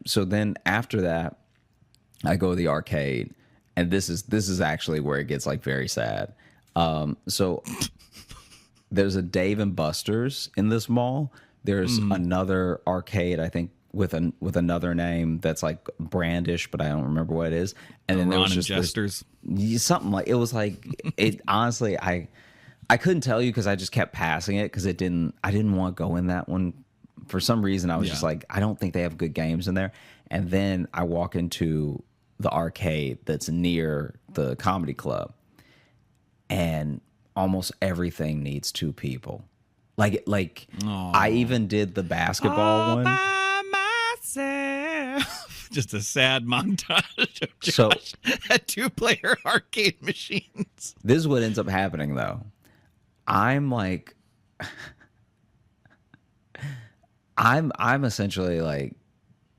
So then after that, I go to the arcade, and this is actually where it gets like very sad. So there's a Dave and Buster's in this mall. There's another arcade, I think, with another name that's like brandish, but I don't remember what it is. And then there was Ron and just Jesters. something like it was like it. Honestly, I couldn't tell you because I just kept passing it because I didn't want to go in that one for some reason. I was just like, I don't think they have good games in there. And then I walk into the arcade that's near the comedy club, and almost everything needs two people. Like I even did the basketball one. By myself. Just a sad montage of So Josh at 2-player arcade machines. this is what ends up happening though. I'm like, I'm essentially like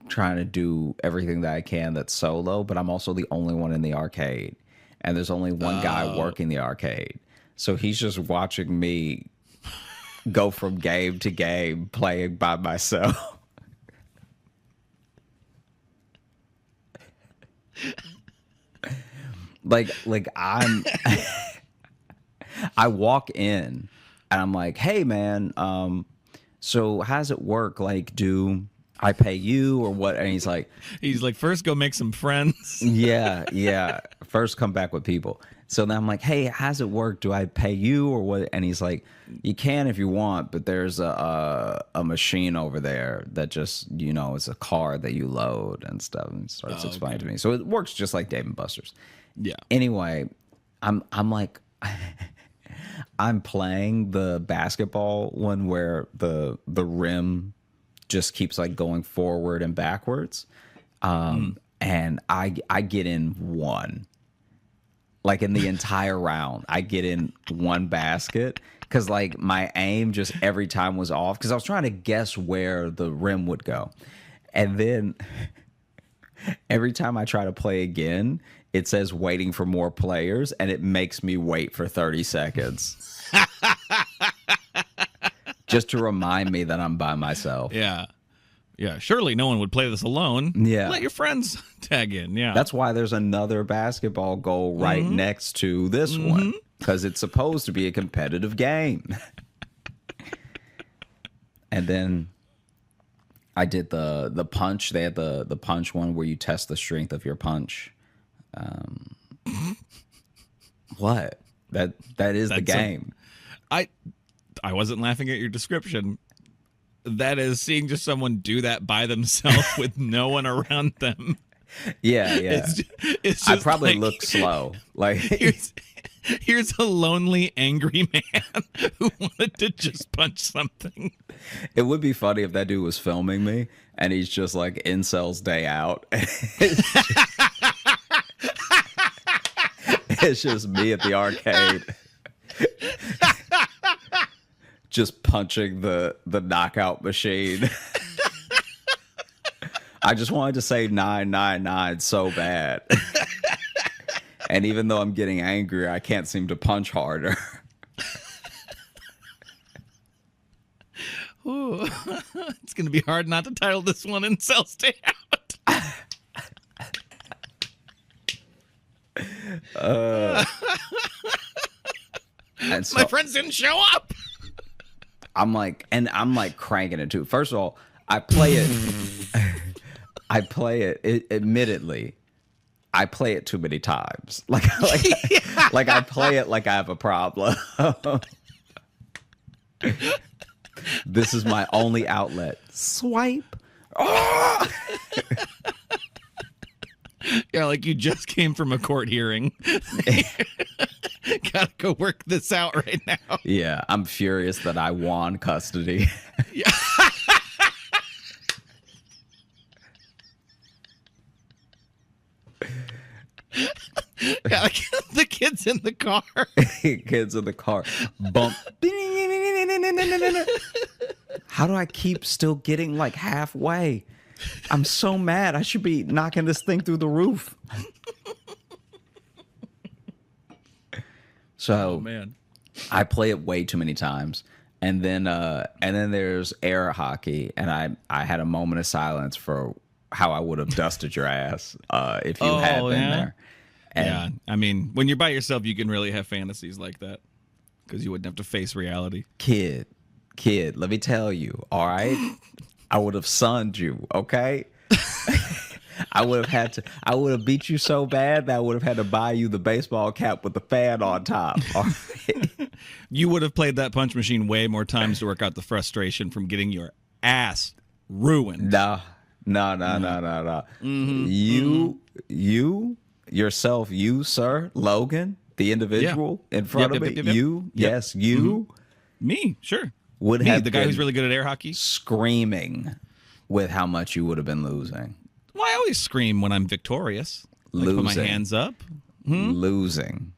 trying to do everything that I can that's solo, but I'm also the only one in the arcade, and there's only one guy working the arcade, so he's just watching me go from game to game playing by myself. like I walk in and I'm like, hey man, so how's it work? Like, do I pay you or what? And he's like, First go make some friends. yeah. First come back with people. So then I'm like, hey, how's it work? Do I pay you or what? And he's like, you can if you want, but there's a machine over there that just, it's a card that you load and stuff. And starts explaining to me. So it works just like Dave and Buster's. Yeah. Anyway, I'm like, I'm playing the basketball one where the rim just keeps like going forward and backwards. And I get in one. Like in the entire round, I get in one basket because like my aim just every time was off because I was trying to guess where the rim would go. And then every time I try to play again, it says waiting for more players and it makes me wait for 30 seconds. Just to remind me that I'm by myself. Yeah. Yeah, surely no one would play this alone. Yeah. Let your friends tag in, yeah. That's why there's another basketball goal right next to this one, because it's supposed to be a competitive game. And then I did the punch. They had the punch one where you test the strength of your punch. What? That is the game. I wasn't laughing at your description. That is seeing just someone do that by themselves with no one around them. Yeah. It's just I probably like, look slow. Like here's a lonely, angry man who wanted to just punch something. It would be funny if that dude was filming me and he's just like incels day out. It's just me at the arcade. Just punching the knockout machine. I just wanted to say 999 so bad. And even though I'm getting angrier, I can't seem to punch harder. Ooh, it's going to be hard not to title this one Incel Stay Out. And so, my friends didn't show up. I'm like cranking it too. First of all, I play it. Admittedly, I play it too many times. Like I play it like I have a problem. This is my only outlet. Swipe. Oh! Yeah, like you just came from a court hearing. Gotta go work this out right now. Yeah, I'm furious that I won custody. Yeah. Yeah, like the kids in the car. Kids in the car. Bump. How do I keep still getting like halfway? I'm so mad. I should be knocking this thing through the roof. So, man, I play it way too many times. And then there's air hockey, and I had a moment of silence for how I would have dusted your ass if you had Oh, been yeah? there. And Yeah, I mean, when you're by yourself, you can really have fantasies like that because you wouldn't have to face reality. kid, let me tell you, all right? I would have sunned you, okay? I would have beat you so bad that I would have had to buy you the baseball cap with the fan on top. All right? You would have played that punch machine way more times to work out the frustration from getting your ass ruined. No. You, yourself, you, sir, Logan, the individual in front of me, Yep. you, yes, you Me, sure. would Me, have the guy been who's really good at air hockey. screaming with how much you would have been losing. Well, I always scream when I'm victorious. Like, put my Losing. hands up. Losing.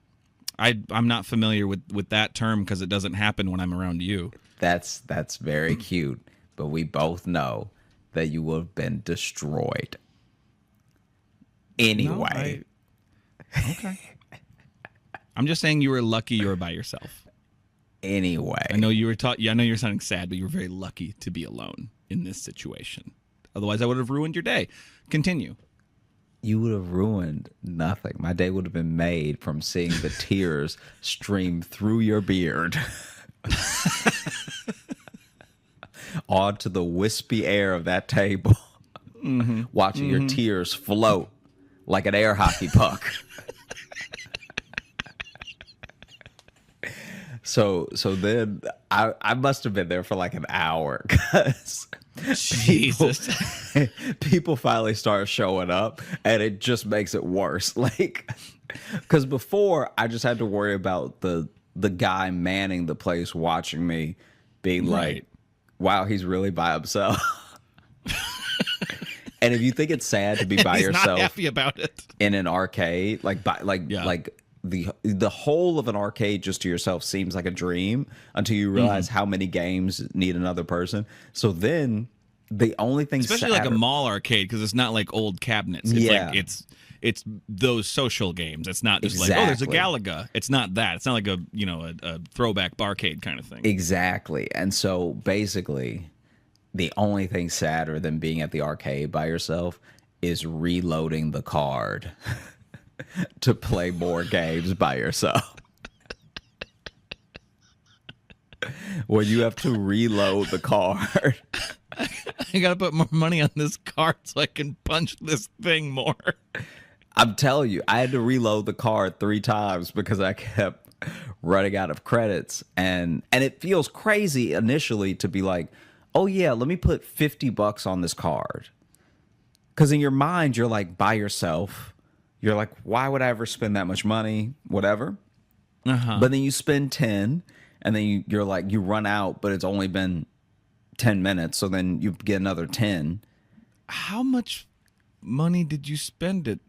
I'm not familiar with that term because it doesn't happen when I'm around you. That's very cute, but we both know that you would have been destroyed. Anyway. Okay. I'm just saying you were lucky you were by yourself. Anyway. I know you were I know you're sounding sad, but you were very lucky to be alone in this situation. Otherwise, I would have ruined your day. Continue. You would have ruined nothing. My day would have been made from seeing the tears stream through your beard onto the wispy air of that table, watching your tears float like an air hockey puck. So then I must have been there for like an hour because Jesus. people finally start showing up and it just makes it worse. Like, because before I just had to worry about the guy manning the place watching me being like, Right. wow, he's really by himself. And if you think it's sad to be by He's yourself not happy about it. in an arcade, like Yeah. the whole of an arcade just to yourself seems like a dream until you realize how many games need another person. So then the only thing Especially like a mall arcade because it's not like old cabinets. It's Yeah. like it's those social games. It's not just like, oh, there's a Exactly. Galaga. It's not that. It's not like a throwback barcade kind of thing. Exactly. And so basically the only thing sadder than being at the arcade by yourself is reloading the card to play more games by yourself. When you have to reload the card. I gotta put more money on this card so I can punch this thing more. I'm telling you, I had to reload the card 3 times because I kept running out of credits. And it feels crazy initially to be like, oh yeah, let me put $50 on this card. Because in your mind, you're like by yourself. You're like, why would I ever spend that much money? Whatever. But then you spend 10 and then you're like, you run out, but it's only been 10 minutes. So then you get another 10. How much money did you spend it?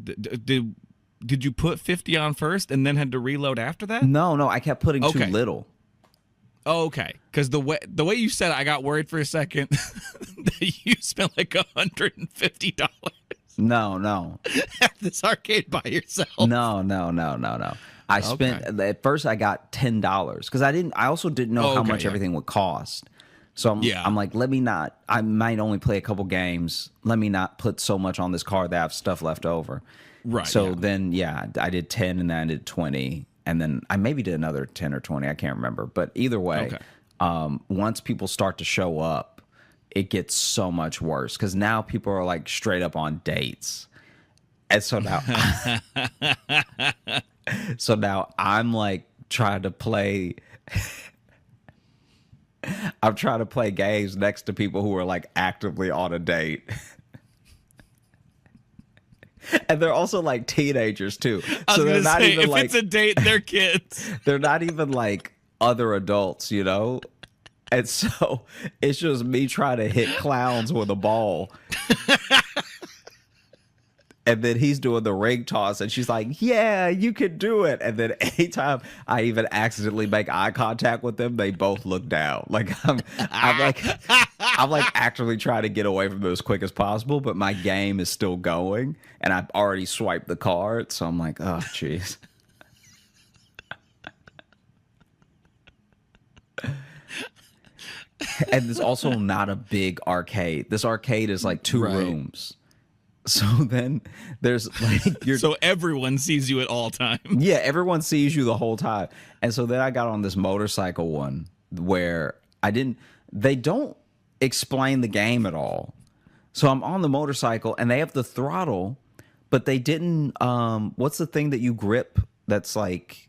Did you put 50 on first and then had to reload after that? No, I kept putting too Okay. little. Oh, okay. Because the way you said it, I got worried for a second that you spent like $150 No. at this arcade by yourself. No. I spent at first I got $10 because I also didn't know how Okay, much yeah. everything would cost. So I'm like, I might only play a couple games. Let me not put so much on this card that I have stuff left over. Right. So yeah. then, I did 10 and then I did 20. And then I maybe did another 10 or 20. I can't remember. But either way, once people start to show up, it gets so much worse because now people are like straight up on dates. And so now, I'm like trying to play. I'm trying to play games next to people who are like actively on a date. And they're also like teenagers too. I was they're gonna not say, even if like it's a date, they're kids. they're not even like other adults, you know? And so it's just me trying to hit clowns with a ball. And then he's doing the ring toss and she's like, yeah, you can do it. And then anytime I even accidentally make eye contact with them, they both look down. Like I'm like actively trying to get away from them as quick as possible, but my game is still going and I've already swiped the card. So I'm like, oh, jeez. And it's also not a big arcade. This arcade is like 2 Right. rooms. So then there's like you're So everyone sees you at all times. yeah, everyone sees you the whole time. And so then I got on this motorcycle one where they don't explain the game at all. So I'm on the motorcycle and they have the throttle, but they didn't what's the thing that you grip that's like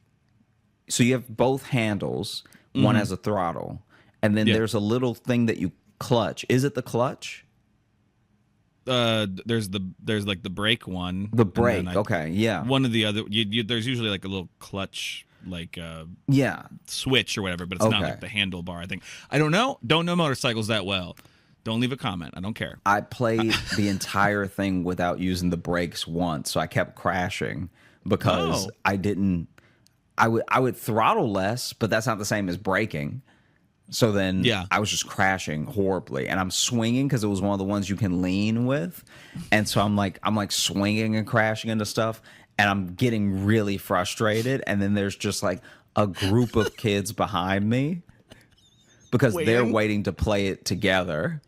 so you have both handles, one has a throttle, and then there's a little thing that you clutch. Is it the clutch? There's like the brake one. The brake, okay, yeah. One of the other, there's usually like a little clutch, like Yeah. switch or whatever, but it's not like the handlebar. I think I don't know motorcycles that well. Don't leave a comment. I don't care. I played the entire thing without using the brakes once, so I kept crashing because I would throttle less, but that's not the same as braking. So then I was just crashing horribly, and I'm swinging because it was one of the ones you can lean with, and so I'm like swinging and crashing into stuff, and I'm getting really frustrated. And then there's just like a group of kids behind me because they're waiting to play it together.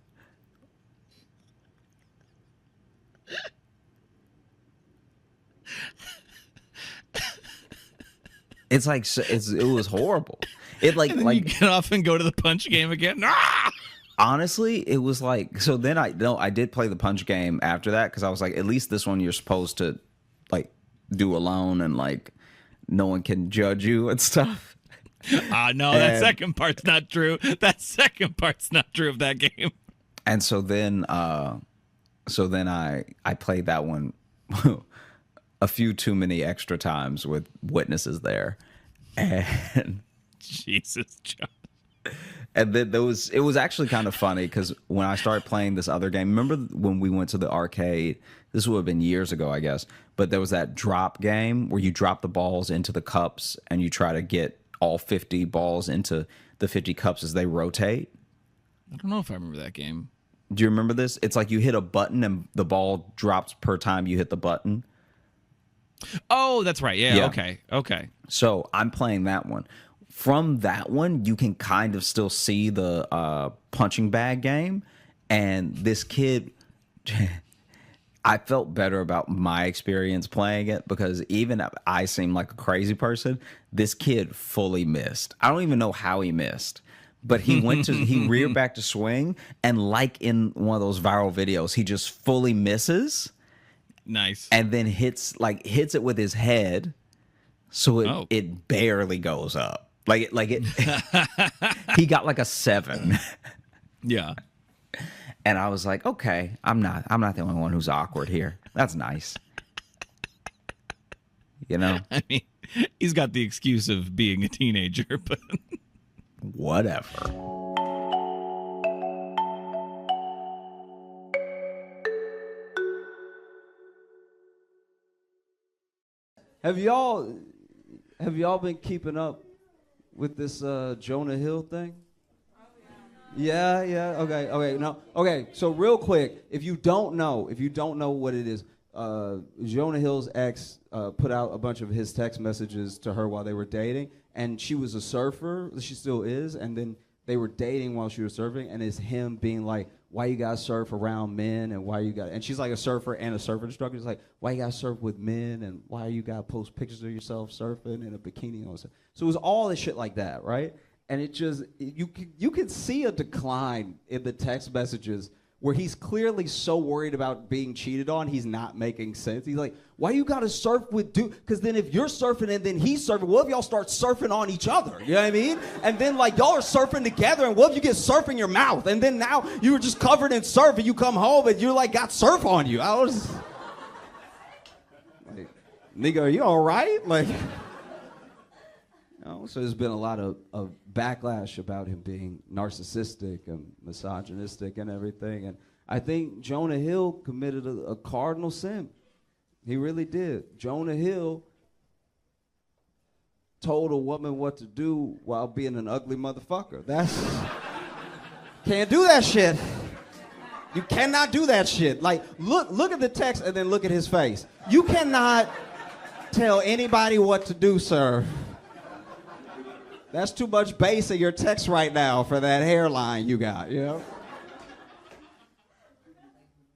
It's like it was horrible. It like you get off and go to the punch game again. Ah! Honestly, it was like so. Then I did play the punch game after that because I was like, at least this one you're supposed to like do alone and like no one can judge you and stuff. No, that second part's not true. That second part's not true of that game. And so then I played that one a few too many extra times with witnesses there, and. Jesus, John. And then it was actually kind of funny because when I started playing this other game, remember when we went to the arcade? This would have been years ago, I guess. But there was that drop game where you drop the balls into the cups and you try to get all 50 balls into the 50 cups as they rotate. I don't know if I remember that game. Do you remember this? It's like you hit a button and the ball drops per time you hit the button. Oh, that's right. Yeah. Okay. So I'm playing that one. From that one, you can kind of still see the punching bag game. And this kid, I felt better about my experience playing it because even if I seem like a crazy person, this kid fully missed. I don't even know how he missed. But he reared back to swing. And like in one of those viral videos, he just fully misses. Nice. And then hits it with his head. So it barely goes up. He got like a 7. Yeah. And I was like, okay, I'm not the only one who's awkward here. That's nice. You know? I mean, he's got the excuse of being a teenager, but whatever. Have y'all been keeping up with this Jonah Hill thing? Yeah. Okay. So real quick, if you don't know what it is, Jonah Hill's ex put out a bunch of his text messages to her while they were dating, and she was a surfer. She still is, and then they were dating while she was surfing, and it's him being like, why you gotta surf around men, and why you got, and she's like a surfer and a surf instructor. It's like, why you gotta surf with men, and why you gotta post pictures of yourself surfing in a bikini on. So it was all this shit like that, right? And it just, you can see a decline in the text messages where he's clearly so worried about being cheated on, he's not making sense. He's like, why you gotta surf with dude? Because then if you're surfing and then he's surfing, what if y'all start surfing on each other? You know what I mean? And then like y'all are surfing together, and what if you get surf in your mouth? And then now you were just covered in surf, and you come home and you're like got surf on you. I was like, nigga, are you all right? Like, you know, so there's been a lot of backlash about him being narcissistic and misogynistic and everything. And I think Jonah Hill committed a cardinal sin. He really did. Jonah Hill told a woman what to do while being an ugly motherfucker. Can't do that shit. You cannot do that shit. Like, look at the text and then look at his face. You cannot tell anybody what to do, sir. That's too much bass in your text right now for that hairline you got, you know?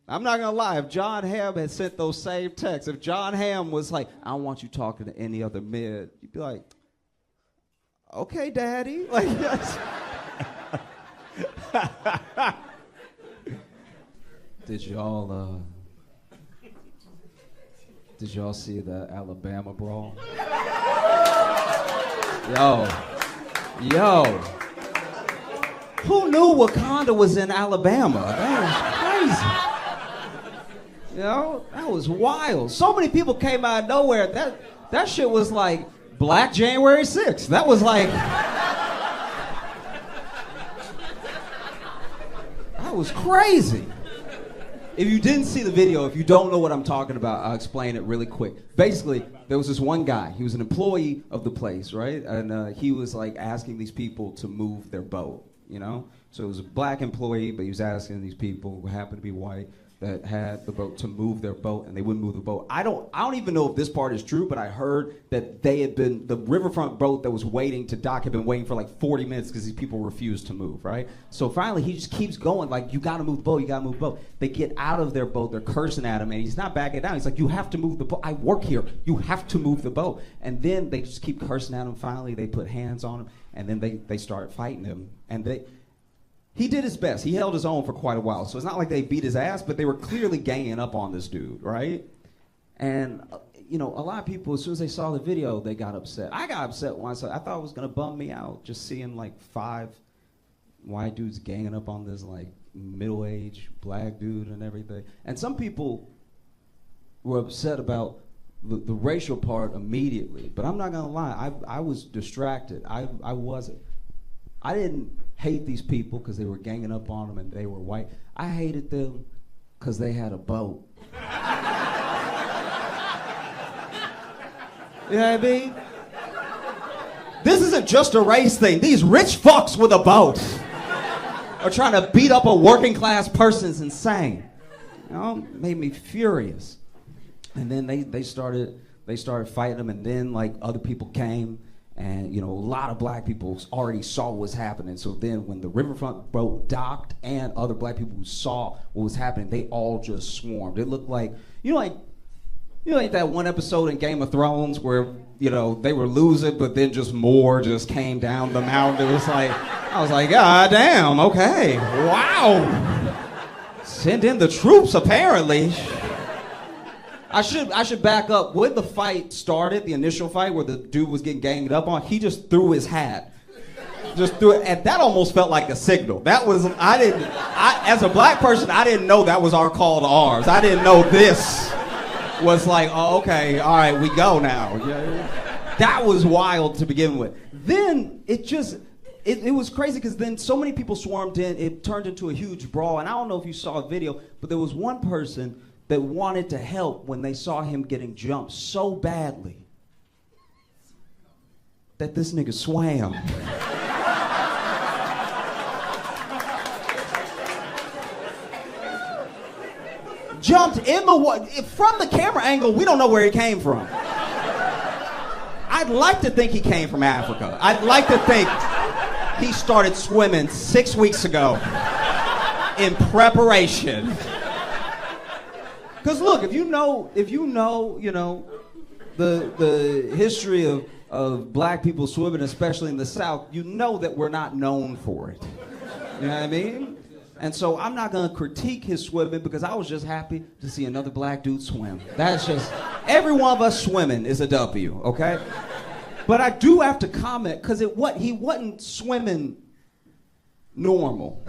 I'm not gonna lie, if John Hamm had sent those same texts, if John Hamm was like, I don't want you talking to any other mid, you'd be like, okay, daddy. Like, yes. Did y'all see the Alabama brawl? Yo. Who knew Wakanda was in Alabama? That was crazy. You know, that was wild. So many people came out of nowhere. That shit was like Black January 6th. That was like... That was crazy. If you didn't see the video, if you don't know what I'm talking about, I'll explain it really quick. Basically, there was this one guy. He was an employee of the place, right? And he was like asking these people to move their boat, you know? So it was a black employee, but he was asking these people who happened to be white that had the boat to move their boat, and they wouldn't move the boat. I don't even know if this part is true, but I heard that the riverfront boat that was waiting to dock had been waiting for like 40 minutes because these people refused to move, right? So finally, he just keeps going, like, you gotta move the boat, you gotta move the boat. They get out of their boat, they're cursing at him, and he's not backing down. He's like, you have to move the boat. I work here. You have to move the boat. And then they just keep cursing at him. Finally, they put hands on him, and then they start fighting him. And he did his best. He held his own for quite a while. So it's not like they beat his ass, but they were clearly ganging up on this dude, right? And, you know, a lot of people, as soon as they saw the video, they got upset. I got upset once. I thought it was going to bum me out just seeing like 5 white dudes ganging up on this like middle-aged black dude and everything. And some people were upset about the racial part immediately. But I'm not going to lie. I was distracted. I wasn't. I didn't hate these people because they were ganging up on them and they were white. I hated them because they had a boat. You know what I mean? This isn't just a race thing. These rich fucks with a boat are trying to beat up a working class person. Is insane. You know, it made me furious. And then they started fighting them, and then like other people came. And, you know, a lot of black people already saw what was happening. So then when the riverfront boat docked and other black people who saw what was happening, they all just swarmed. It looked like, like that one episode in Game of Thrones where, you know, they were losing, but then just more just came down the mountain. It was like, I was like, God damn, okay, wow. Send in the troops, apparently. I should back up. When the fight started, the initial fight where the dude was getting ganged up on, he just threw his hat. Just threw it, and that almost felt like a signal. That was, as a black person, I didn't know that was our call to arms. I didn't know this was like, oh, okay, all right, we go now. That was wild to begin with. Then it was crazy because then so many people swarmed in, it turned into a huge brawl, and I don't know if you saw a video, but there was one person that wanted to help when they saw him getting jumped so badly that this nigga swam. Jumped in the water. From the camera angle, we don't know where he came from. I'd like to think he came from Africa. I'd like to think he started swimming 6 weeks ago in preparation. Because look, if you know, the history of black people swimming, especially in the South, you know that we're not known for it. You know what I mean? And so I'm not gonna critique his swimming because I was just happy to see another black dude swim. That's just, every one of us swimming is a W, okay? But I do have to comment because he wasn't swimming normal.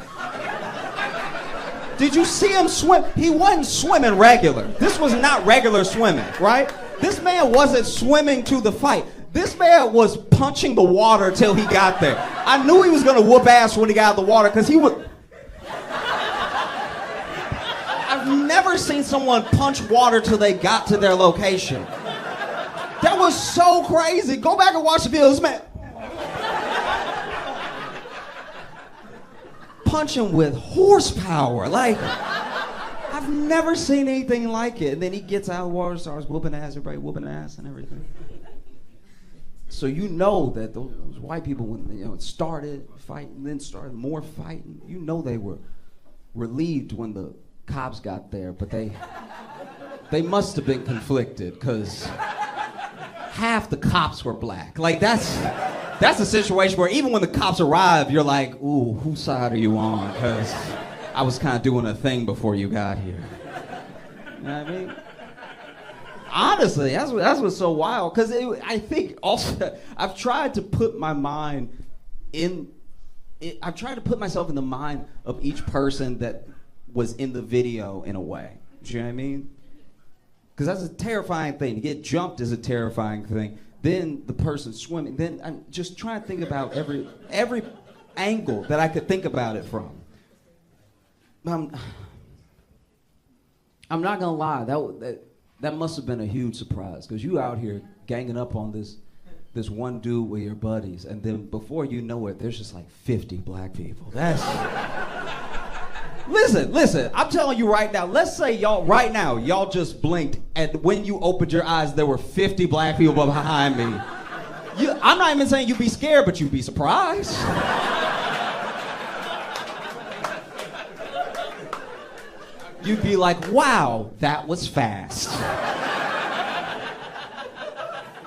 Did you see him swim? He wasn't swimming regular. This was not regular swimming, right? This man wasn't swimming to the fight. This man was punching the water till he got there. I knew he was gonna whoop ass when he got out of the water because he would. I've never seen someone punch water till they got to their location. That was so crazy. Go back and watch the video. This man punching with horsepower. Like, I've never seen anything like it. And then he gets out of the water, starts whooping ass, everybody whooping ass and everything. So you know that those white people, when it started fighting, then started more fighting, you know they were relieved when the cops got there, but they must have been conflicted because half the cops were black. Like that's a situation where even when the cops arrive, you're like, ooh, whose side are you on? Because I was kind of doing a thing before you got here. You know what I mean? Honestly, that's what's so wild. Because I think also, I've tried to put my mind I've tried to put myself in the mind of each person that was in the video in a way. Do you know what I mean? Because that's a terrifying thing. To get jumped is a terrifying thing. Then the person swimming. Then I'm just trying to think about every angle that I could think about it from. I'm not gonna lie. That must have been a huge surprise because you out here ganging up on this one dude with your buddies, and then before you know it, there's just like 50 black people. That's listen. I'm telling you right now. Let's say y'all just blinked, and when you opened your eyes, there were 50 black people behind me. I'm not even saying you'd be scared, but you'd be surprised. You'd be like, wow, that was fast.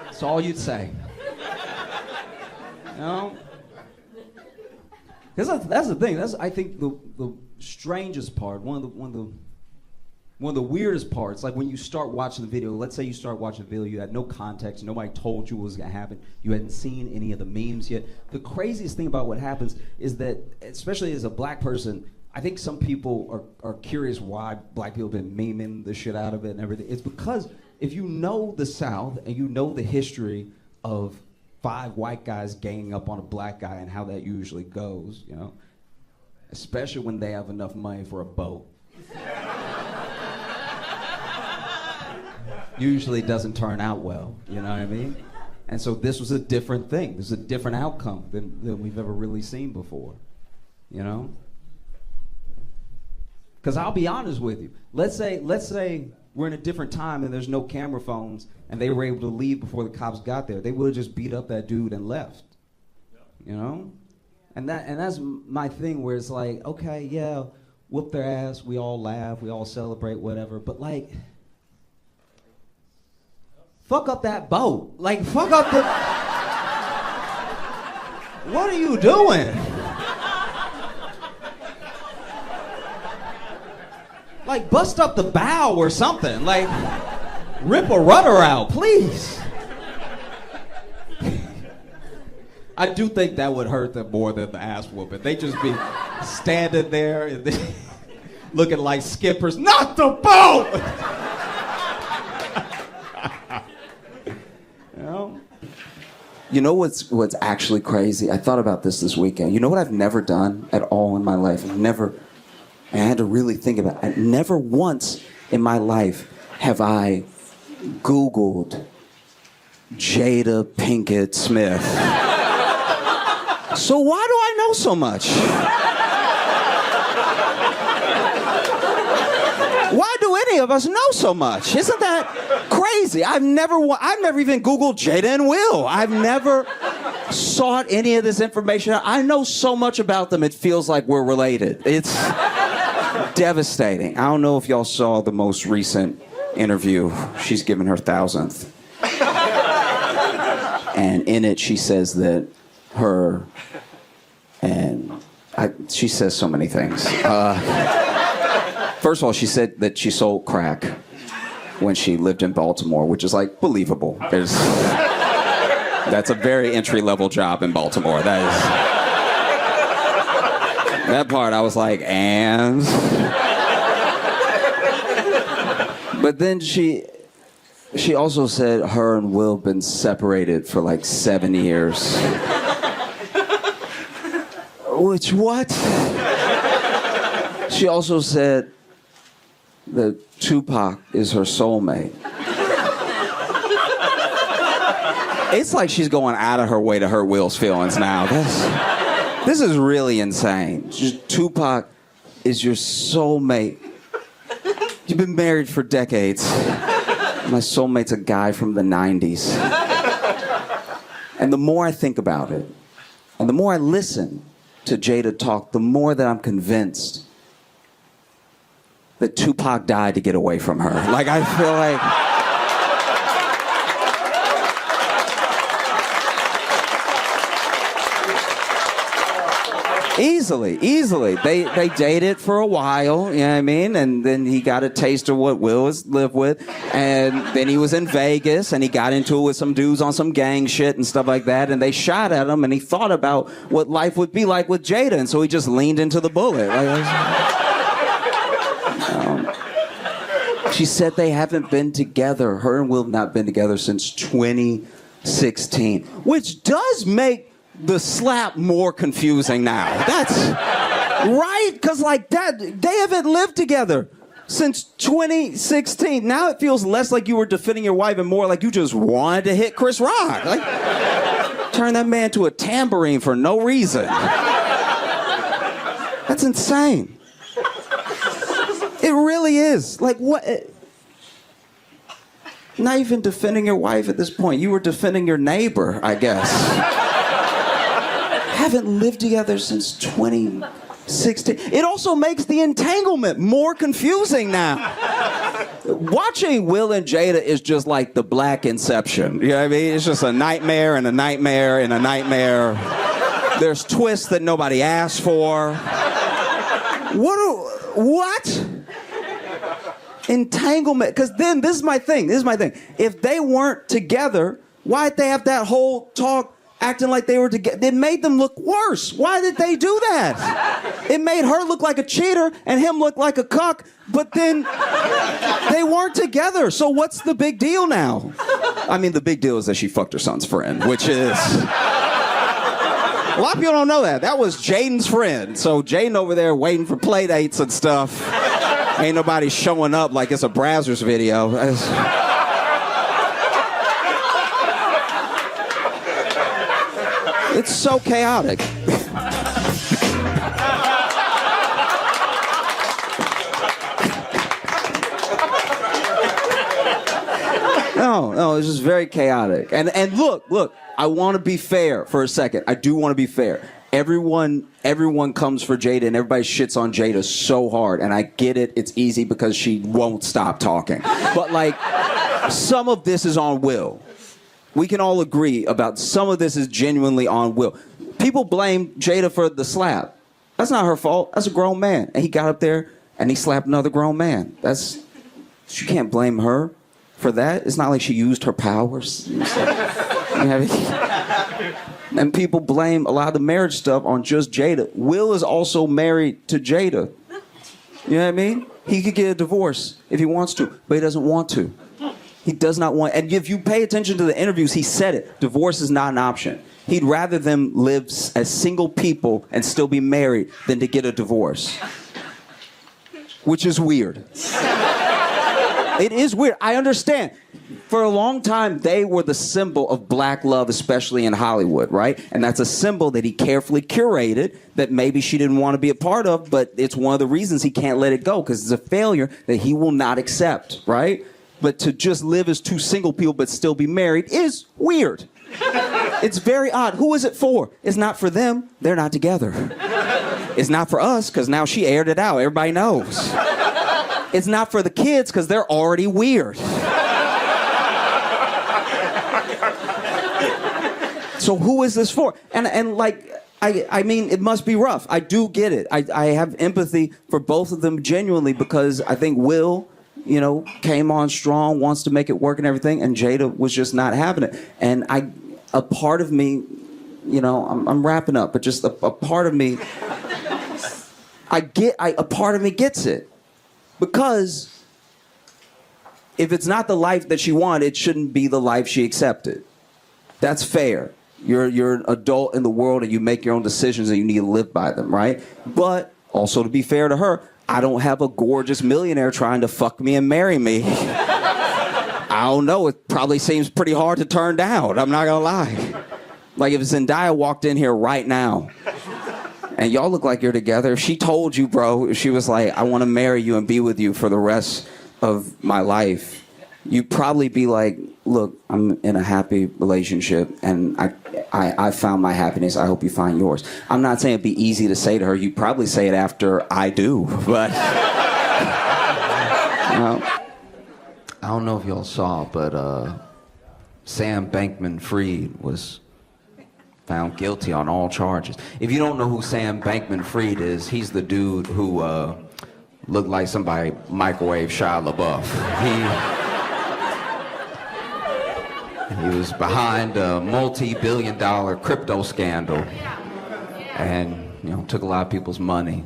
That's all you'd say. You know? Because that's the thing. That's, I think, the strangest part, one of the weirdest parts, like when you start watching the video, let's say you start watching the video, you had no context, nobody told you what was gonna happen, you hadn't seen any of the memes yet. The craziest thing about what happens is that, especially as a black person, I think some people are curious why black people have been memeing the shit out of it and everything. It's because if you know the South and you know the history of 5 white guys ganging up on a black guy and how that usually goes, you know, especially when they have enough money for a boat. Usually doesn't turn out well, you know what I mean? And so this was a different thing. This is a different outcome than we've ever really seen before, you know? Because I'll be honest with you. Let's say we're in a different time and there's no camera phones and they were able to leave before the cops got there. They would have just beat up that dude and left, you know? And that's my thing where it's like, okay, yeah, whoop their ass, we all laugh, we all celebrate, whatever, but like, fuck up that boat. Like, fuck up the... What are you doing? Like, bust up the bow or something. Like, rip a rudder out, please. I do think that would hurt them more than the ass whooping. They just be standing there and looking like skippers. Not the boat! You know what's actually crazy? I thought about this weekend. You know what I've never done at all in my life? I had to really think about it. Never once in my life have I Googled Jada Pinkett Smith. So why do I know so much? Why do any of us know so much? Isn't that crazy? I've never even Googled Jada and Will. I've never sought any of this information. I know so much about them, it feels like we're related. It's devastating. I don't know if y'all saw the most recent interview. She's given her 1,000th. And in it, she says that she says so many things. First of all, she said that she sold crack when she lived in Baltimore, which is like believable. That's a very entry-level job in Baltimore. That part I was like, and? But then she also said her and Will have been separated for like 7 years. Which, what? She also said that Tupac is her soulmate. It's like she's going out of her way to hurt Will's feelings now. This is really insane. Tupac is your soulmate. You've been married for decades. My soulmate's a guy from the 90s. And the more I think about it, and the more I listen to Jada talk, the more that I'm convinced that Tupac died to get away from her. Like, I feel like... Easily. They dated for a while, you know what I mean? And then he got a taste of what Will has lived with. And then he was in Vegas and he got into it with some dudes on some gang shit and stuff like that. And they shot at him and he thought about what life would be like with Jada. And so he just leaned into the bullet. She said they haven't been together. Her and Will have not been together since 2016, which does make the slap more confusing now. That's right, because like that, they haven't lived together since 2016. Now it feels less like you were defending your wife and more like you just wanted to hit Chris Rock. Like, turn that man to a tambourine for no reason. That's insane. It really is. Like, what? Not even defending your wife at this point. You were defending your neighbor, I guess. Haven't lived together since 2016. It also makes the entanglement more confusing now. Watching Will and Jada is just like the Black Inception. You know what I mean? It's just a nightmare and a nightmare and a nightmare. There's twists that nobody asked for. What? Entanglement. Because then, this is my thing. If they weren't together, why'd they have that whole talk acting like they were together? It made them look worse. Why did they do that? It made her look like a cheater and him look like a cuck, but then they weren't together. So what's the big deal now? I mean, the big deal is that she fucked her son's friend, which is... A lot of people don't know that. That was Jaden's friend. So Jaden over there waiting for play dates and stuff. Ain't nobody showing up like it's a Brazzers video. It's so chaotic. No, it's just very chaotic. And look, I want to be fair for a second. I do want to be fair. Everyone comes for Jada and everybody shits on Jada so hard. And I get it. It's easy because she won't stop talking. But like, some of this is on Will. We can all agree about some of this is genuinely on Will. People blame Jada for the slap. That's not her fault. That's a grown man. And he got up there and he slapped another grown man. You can't blame her for that. It's not like she used her powers. And people blame a lot of the marriage stuff on just Jada. Will is also married to Jada. You know what I mean? He could get a divorce if he wants to, but he doesn't want to. He does not want, and if you pay attention to the interviews, he said it. Divorce is not an option. He'd rather them live as single people and still be married than to get a divorce. Which is weird. It is weird. I understand. For a long time, they were the symbol of black love, especially in Hollywood, right? And that's a symbol that he carefully curated that maybe she didn't want to be a part of, but it's one of the reasons he can't let it go, because it's a failure that he will not accept, right? But to just live as two single people but still be married is weird. It's very odd. Who is it for? It's not for them. They're not together. It's not for us, because now she aired it out. Everybody knows. It's not for the kids, because they're already weird. So who is this for? And like, I mean, it must be rough. I do get it. I have empathy for both of them genuinely, because I think Will, you know, came on strong, wants to make it work and everything, and Jada was just not having it. And a part of me, you know, I'm wrapping up, but just a part of me, a part of me gets it. Because if it's not the life that she wanted, it shouldn't be the life she accepted. That's fair. You're an adult in the world and you make your own decisions and you need to live by them, right? But also, to be fair to her, I don't have a gorgeous millionaire trying to fuck me and marry me. I don't know. It probably seems pretty hard to turn down. I'm not gonna lie. Like if Zendaya walked in here right now and y'all look like you're together, if she told you, bro, if she was like, I want to marry you and be with you for the rest of my life, you'd probably be like, look, I'm in a happy relationship and I found my happiness. I hope you find yours. I'm not saying it'd be easy to say to her. You'd probably say it after I do, but Now, I don't know if y'all saw, but Sam Bankman-Fried was found guilty on all charges. If you don't know who Sam Bankman-Fried is, he's the dude who looked like somebody microwave Shia LaBeouf. He was behind a multi-billion-dollar crypto scandal, and took a lot of people's money.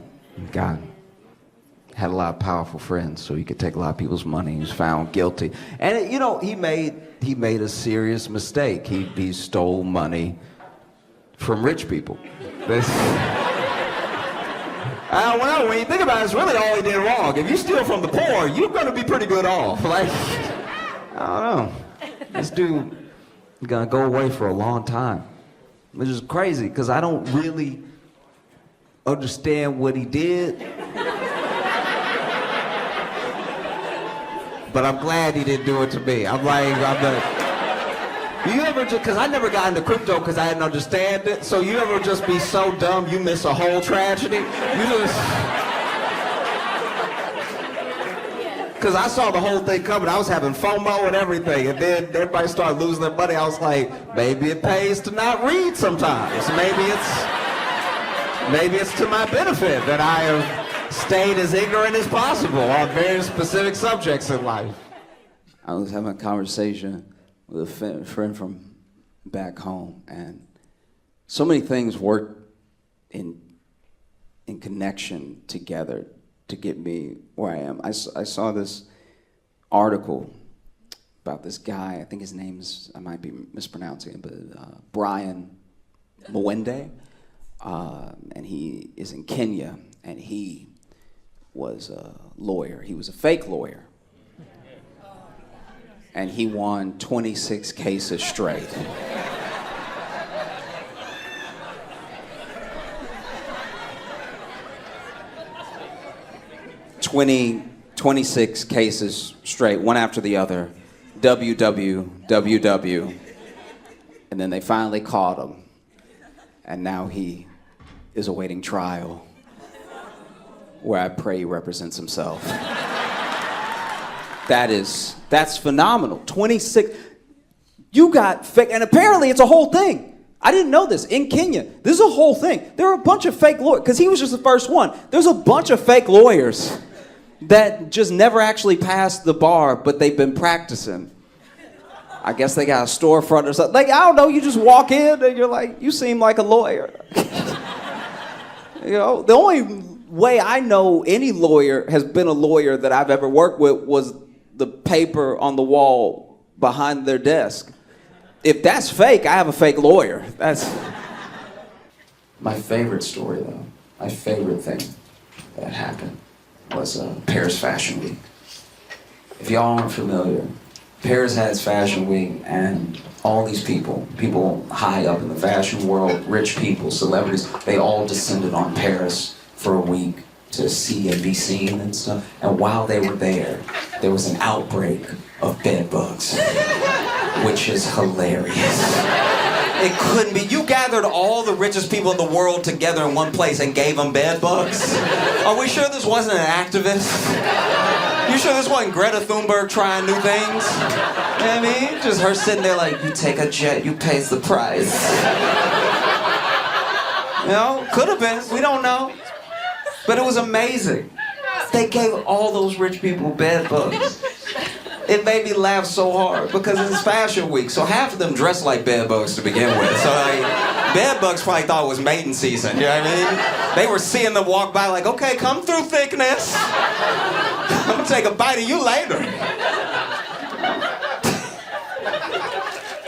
Had a lot of powerful friends, so he could take a lot of people's money. He was found guilty, and he made a serious mistake. He stole money from rich people. When you think about it, it's really all he did wrong. If you steal from the poor, you're gonna be pretty good off. Like, I don't know. This dude is gonna go away for a long time, which is crazy because I don't really understand what he did. But I'm glad he didn't do it to me. I'm like, you ever just, because I never got into crypto because I didn't understand it, so you ever just be so dumb you miss a whole tragedy? You just, because I saw the whole thing coming. I was having FOMO and everything, and then everybody started losing their money. I was like, maybe it pays to not read sometimes. Maybe it's to my benefit that I have stayed as ignorant as possible on very specific subjects in life. I was having a conversation with a friend from back home, and so many things worked in connection together to get me where I am. I saw this article about this guy. I think his name's, I might be mispronouncing it, but Brian Mwende, and he is in Kenya, and he was a lawyer. He was a fake lawyer. And he won 26 cases straight. 26 cases straight, one after the other. WWWW. And then they finally caught him. And now he is awaiting trial, where I pray he represents himself. That's phenomenal. 26. You got fake, and apparently it's a whole thing. I didn't know this. In Kenya, this is a whole thing. There are a bunch of fake lawyers, because he was just the first one. There's a bunch of fake lawyers that just never actually passed the bar, but they've been practicing. I guess they got a storefront or something. Like, I don't know, you just walk in and you're like, you seem like a lawyer. The only way I know any lawyer has been a lawyer that I've ever worked with was the paper on the wall behind their desk. If that's fake, I have a fake lawyer. That's my favorite story, though. My favorite thing that happened was Paris Fashion Week. If y'all aren't familiar, Paris has Fashion Week, and all these people high up in the fashion world, rich people, celebrities, they all descended on Paris for a week to see and be seen and stuff. And while they were there was an outbreak of bed bugs, which is hilarious. It couldn't be. You gathered all the richest people in the world together in one place and gave them bed bugs? Are we sure this wasn't an activist? You sure this wasn't Greta Thunberg trying new things? You know what I mean? Just her sitting there like, you take a jet, you pays the price. Could have been. We don't know. But it was amazing. They gave all those rich people bed bugs. It made me laugh so hard because it's Fashion Week, so half of them dress like bed bugs to begin with. So bed bugs probably thought it was mating season, you know what I mean? They were seeing them walk by like, okay, come through, thickness. I'm gonna take a bite of you later.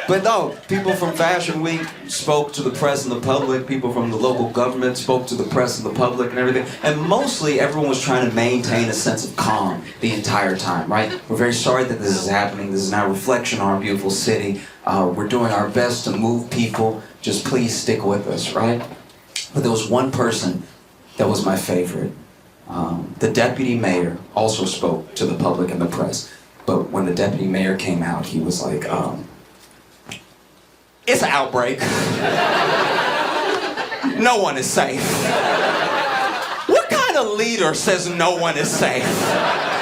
But no, people from Fashion Week spoke to the press and the public. People from the local government spoke to the press and the public and everything. And mostly everyone was trying to maintain a sense of calm the entire time, right? We're very sorry that this is happening. This is not a reflection on our beautiful city. We're doing our best to move people. Just please stick with us, right? But there was one person that was my favorite. The deputy mayor also spoke to the public and the press. But when the deputy mayor came out, he was like, it's an outbreak. No one is safe. What kind of leader says no one is safe?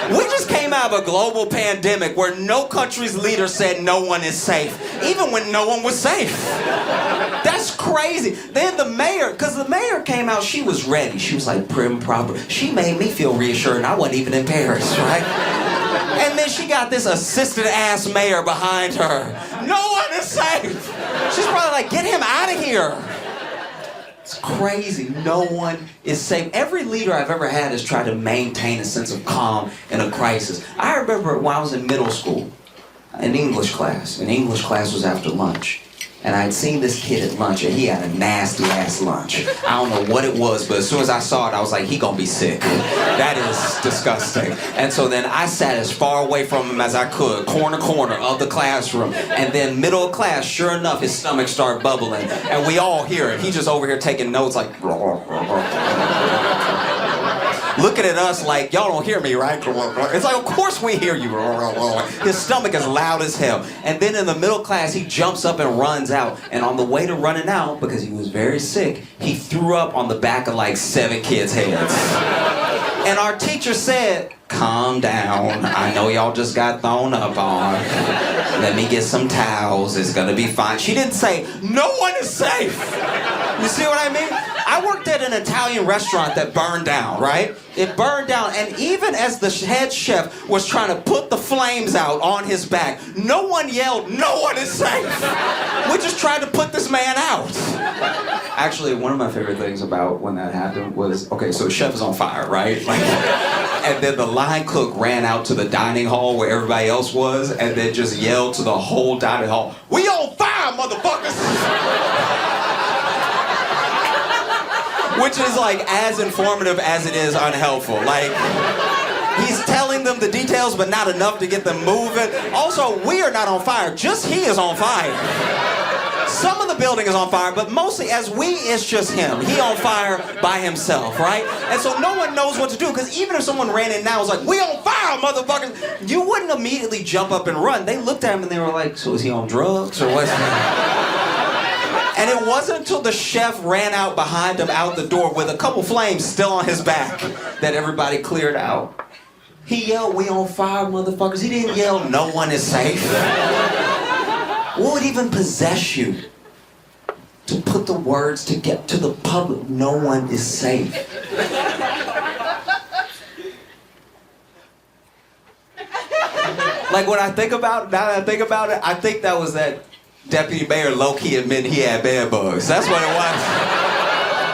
We just came out have a global pandemic where no country's leader said no one is safe, even when no one was safe. That's crazy. Then the mayor, because the mayor came out, she was ready. She was like prim, proper. She made me feel reassured, and I wasn't even in Paris, right? And then she got this assistant-ass mayor behind her. No one is safe. She's probably like, get him out of here. It's crazy. No one is safe. Every leader I've ever had has tried to maintain a sense of calm in a crisis. I remember when I was in middle school, in English class. And English class was after lunch. And I had seen this kid at lunch, and he had a nasty-ass lunch. I don't know what it was, but as soon as I saw it, I was like, he gonna be sick. That is disgusting. And so then I sat as far away from him as I could, corner of the classroom. And then middle of class, sure enough, his stomach started bubbling. And we all hear it. He just over here taking notes like... looking at us like, y'all don't hear me, right? It's like, of course we hear you. His stomach is loud as hell. And then in the middle class, he jumps up and runs out. And on the way to running out, because he was very sick, he threw up on the back of like 7 kids' heads. And our teacher said, calm down. I know y'all just got thrown up on. Let me get some towels. It's gonna be fine. She didn't say, no one is safe. You see what I mean? I worked at an Italian restaurant that burned down, right? It burned down, and even as the head chef was trying to put the flames out on his back, no one yelled, no one is safe. We just tried to put this man out. Actually, one of my favorite things about when that happened was, okay, so the chef is on fire, right? Like, and then the line cook ran out to the dining hall where everybody else was, and then just yelled to the whole dining hall, we on fire, motherfuckers! Which is like as informative as it is unhelpful. Like, he's telling them the details, but not enough to get them moving. Also, we are not on fire, just he is on fire. Some of the building is on fire, but mostly as we, it's just him. He on fire by himself, right? And so no one knows what to do, because even if someone ran in now and was like, we on fire, motherfuckers, you wouldn't immediately jump up and run. They looked at him and they were like, so is he on drugs or what's And it wasn't until the chef ran out behind him out the door with a couple flames still on his back that everybody cleared out. He yelled, we on fire, motherfuckers. He didn't yell, no one is safe. What would even possess you to put the words to get to the public, no one is safe? Like, when I think about it, now that I think about it, I think that was that deputy mayor low-key admitting he had bed bugs. That's what it was.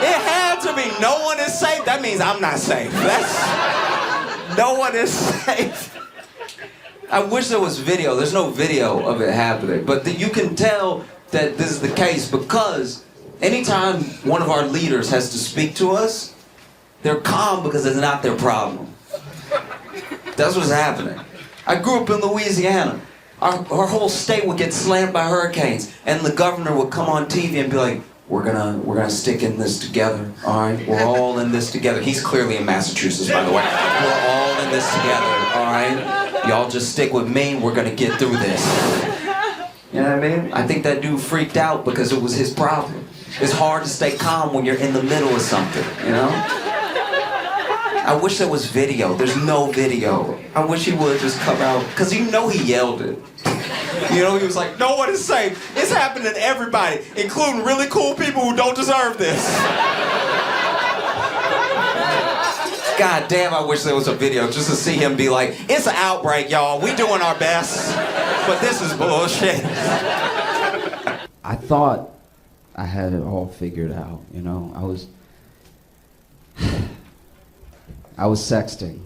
It had to be. No one is safe. That means I'm not safe. No one is safe. I wish there was video. There's no video of it happening. But you can tell that this is the case because anytime one of our leaders has to speak to us, they're calm because it's not their problem. That's what's happening. I grew up in Louisiana. Our whole state would get slammed by hurricanes, and the governor would come on TV and be like, we're gonna stick in this together, all right? We're all in this together. He's clearly in Massachusetts, by the way. We're all in this together, all right? Y'all just stick with me, we're gonna get through this. You know what I mean? I think that dude freaked out because it was his problem. It's hard to stay calm when you're in the middle of something, you know? I wish there was video. There's no video. I wish he would just come out, because you know he yelled it. You know, he was like, no one is safe. It's happening to everybody, including really cool people who don't deserve this. God damn, I wish there was a video just to see him be like, it's an outbreak, y'all. We doing our best, but this is bullshit. I thought I had it all figured out, you know. I was sexting.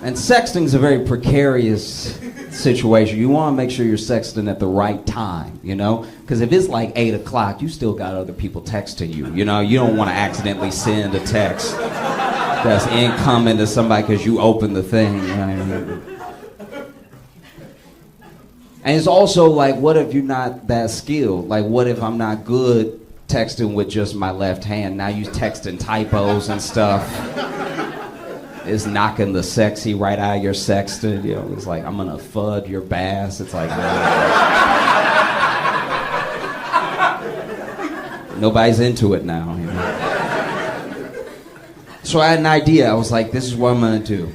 And sexting's a very precarious situation. You want to make sure you're sexting at the right time, you know? Because if it's like 8 o'clock, you still got other people texting you, you know? You don't want to accidentally send a text that's incoming to somebody because you opened the thing. You know what I mean? And it's also like, what if you're not that skilled? Like, what if I'm not good texting with just my left hand? Now you texting typos and stuff. It's knocking the sexy right out of your sexting. You know, it's like, I'm gonna fud your bass. It's like, nobody's into it now. You know? So I had an idea. I was like, this is what I'm gonna do.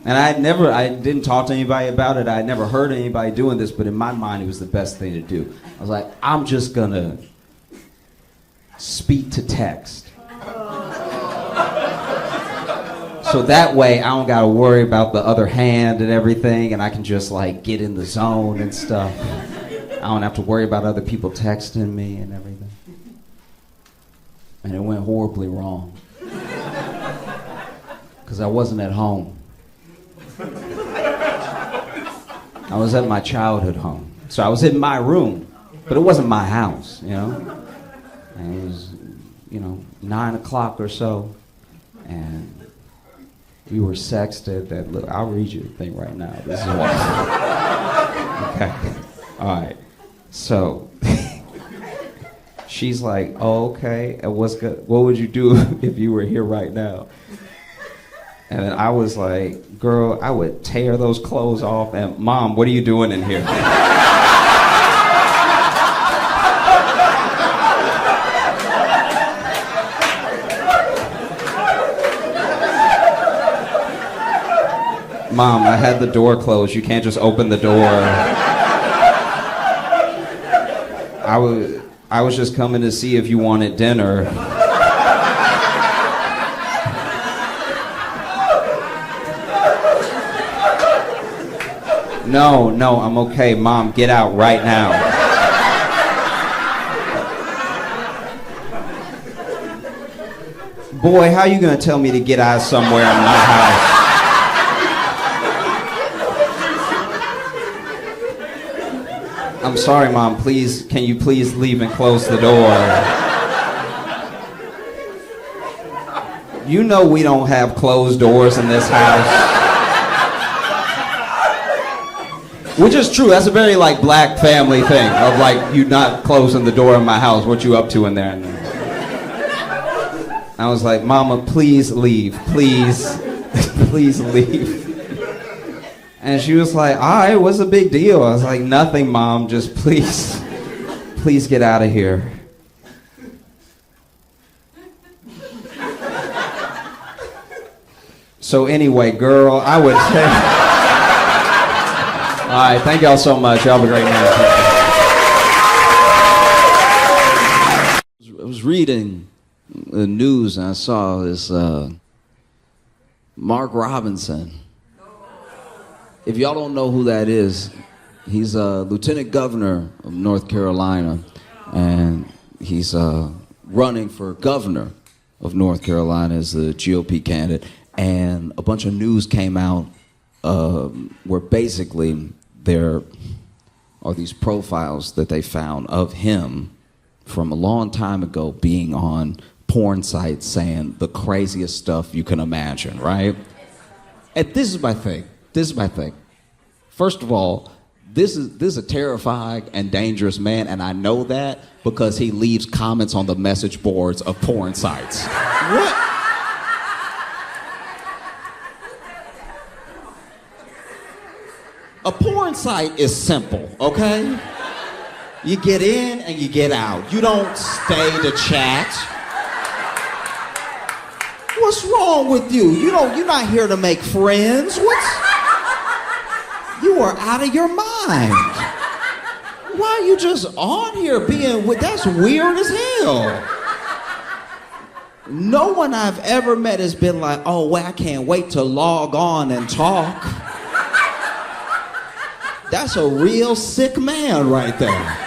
And I didn't talk to anybody about it. I had never heard anybody doing this, but in my mind, it was the best thing to do. I was like, I'm just gonna speak to text. So that way, I don't gotta worry about the other hand and everything, and I can just like get in the zone and stuff. I don't have to worry about other people texting me and everything. And it went horribly wrong. Because I wasn't at home. I was at my childhood home. So I was in my room, but it wasn't my house, you know? And it was, 9 o'clock or so, and we were sexted. Look, I'll read you the thing right now. This is what. Okay. All right. So she's like, "Oh, okay. And what's good? What would you do if you were here right now?" And then I was like, "Girl, I would tear those clothes off." And Mom, what are you doing in here? Mom, I had the door closed. You can't just open the door. I was just coming to see if you wanted dinner. No, I'm okay. Mom, get out right now. Boy, how you gonna tell me to get out somewhere in my house? I'm sorry, Mom. Please, can you please leave and close the door? You know we don't have closed doors in this house. Which is true. That's a very like black family thing of like you not closing the door in my house. What you up to in there? I was like, Mama, please leave. Please, please leave. And she was like, all right, what's the big deal? I was like, nothing, Mom, just please get out of here. So anyway, girl, I would say... All right, thank y'all so much. Y'all have a great night. I was reading the news and I saw this Mark Robinson. If y'all don't know who that is, he's a lieutenant governor of North Carolina, and he's running for governor of North Carolina as the GOP candidate. And a bunch of news came out where basically there are these profiles that they found of him from a long time ago being on porn sites saying the craziest stuff you can imagine, right? And this is my thing. First of all, this is a terrifying and dangerous man, and I know that because he leaves comments on the message boards of porn sites. What? A porn site is simple, okay? You get in and you get out. You don't stay to chat. What's wrong with you? You're not here to make friends. You are out of your mind. Why are you just on here being with? That's weird as hell. No one I've ever met has been like, oh, well, I can't wait to log on and talk. That's a real sick man right there.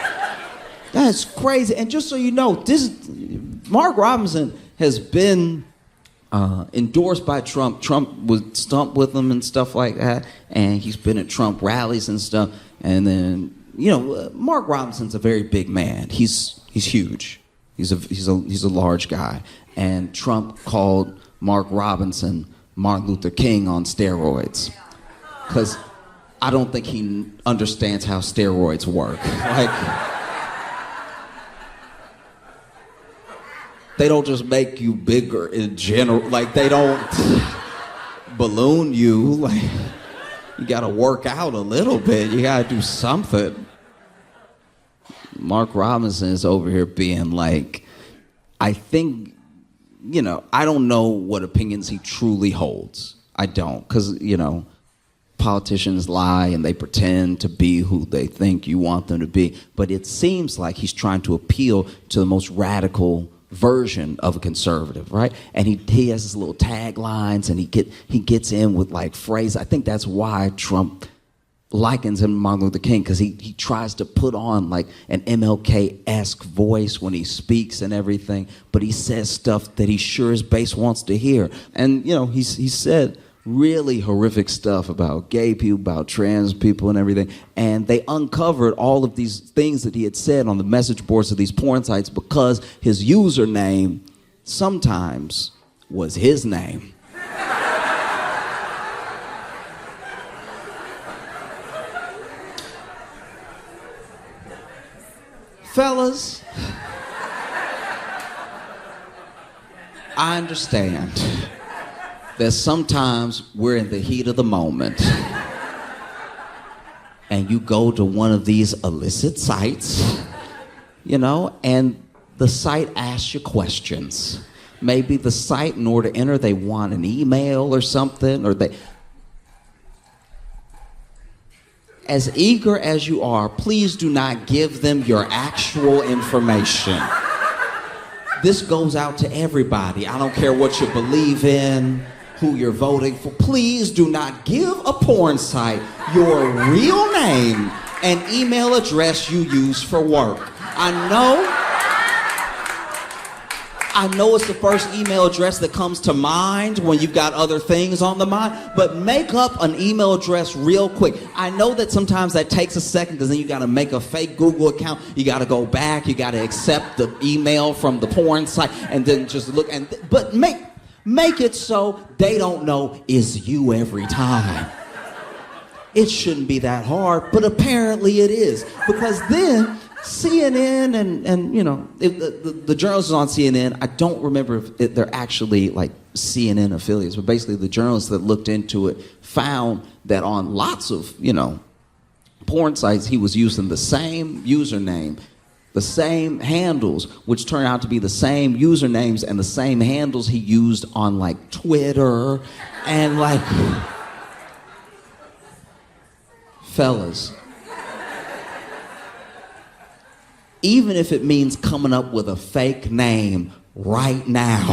That's crazy. And just so you know, Mark Robinson has been endorsed by Trump. Trump would stump with him and stuff like that, and he's been at Trump rallies and stuff. And then, Mark Robinson's a very big man. He's huge. He's a large guy. And Trump called Mark Robinson Martin Luther King on steroids, because I don't think he understands how steroids work. They don't just make you bigger in general. Like, they don't balloon you. Like, you gotta work out a little bit. You gotta do something. Mark Robinson is over here being like, I think I don't know what opinions he truly holds. I don't, because, politicians lie and they pretend to be who they think you want them to be. But it seems like he's trying to appeal to the most radical version of a conservative, right? And he has his little taglines, and he gets in with like phrases. I think that's why Trump likens him to Martin Luther King, because he tries to put on like an MLK-esque voice when he speaks and everything, but he says stuff that he sure his base wants to hear. And he said really horrific stuff about gay people, about trans people and everything. And they uncovered all of these things that he had said on the message boards of these porn sites because his username sometimes was his name. Fellas, I understand that sometimes we're in the heat of the moment and you go to one of these illicit sites, and the site asks you questions. Maybe the site, in order to enter, they want an email or something, or they... As eager as you are, please do not give them your actual information. This goes out to everybody. I don't care what you believe in, who you're voting for. Please do not give a porn site your real name and email address you use for work. I know it's the first email address that comes to mind when you've got other things on the mind, but make up an email address real quick. I know that sometimes that takes a second because then you got to make a fake Google account. You got to go back. You got to accept the email from the porn site and then just look. But make it so they don't know it's you every time. It shouldn't be that hard, but apparently it is, because then CNN and the journalists on CNN, I don't remember if they're actually like CNN affiliates, but basically the journalists that looked into it found that on lots of, porn sites, he was using the same username, the same handles, which turned out to be the same usernames and the same handles he used on like Twitter and like... Fellas, even if it means coming up with a fake name right now,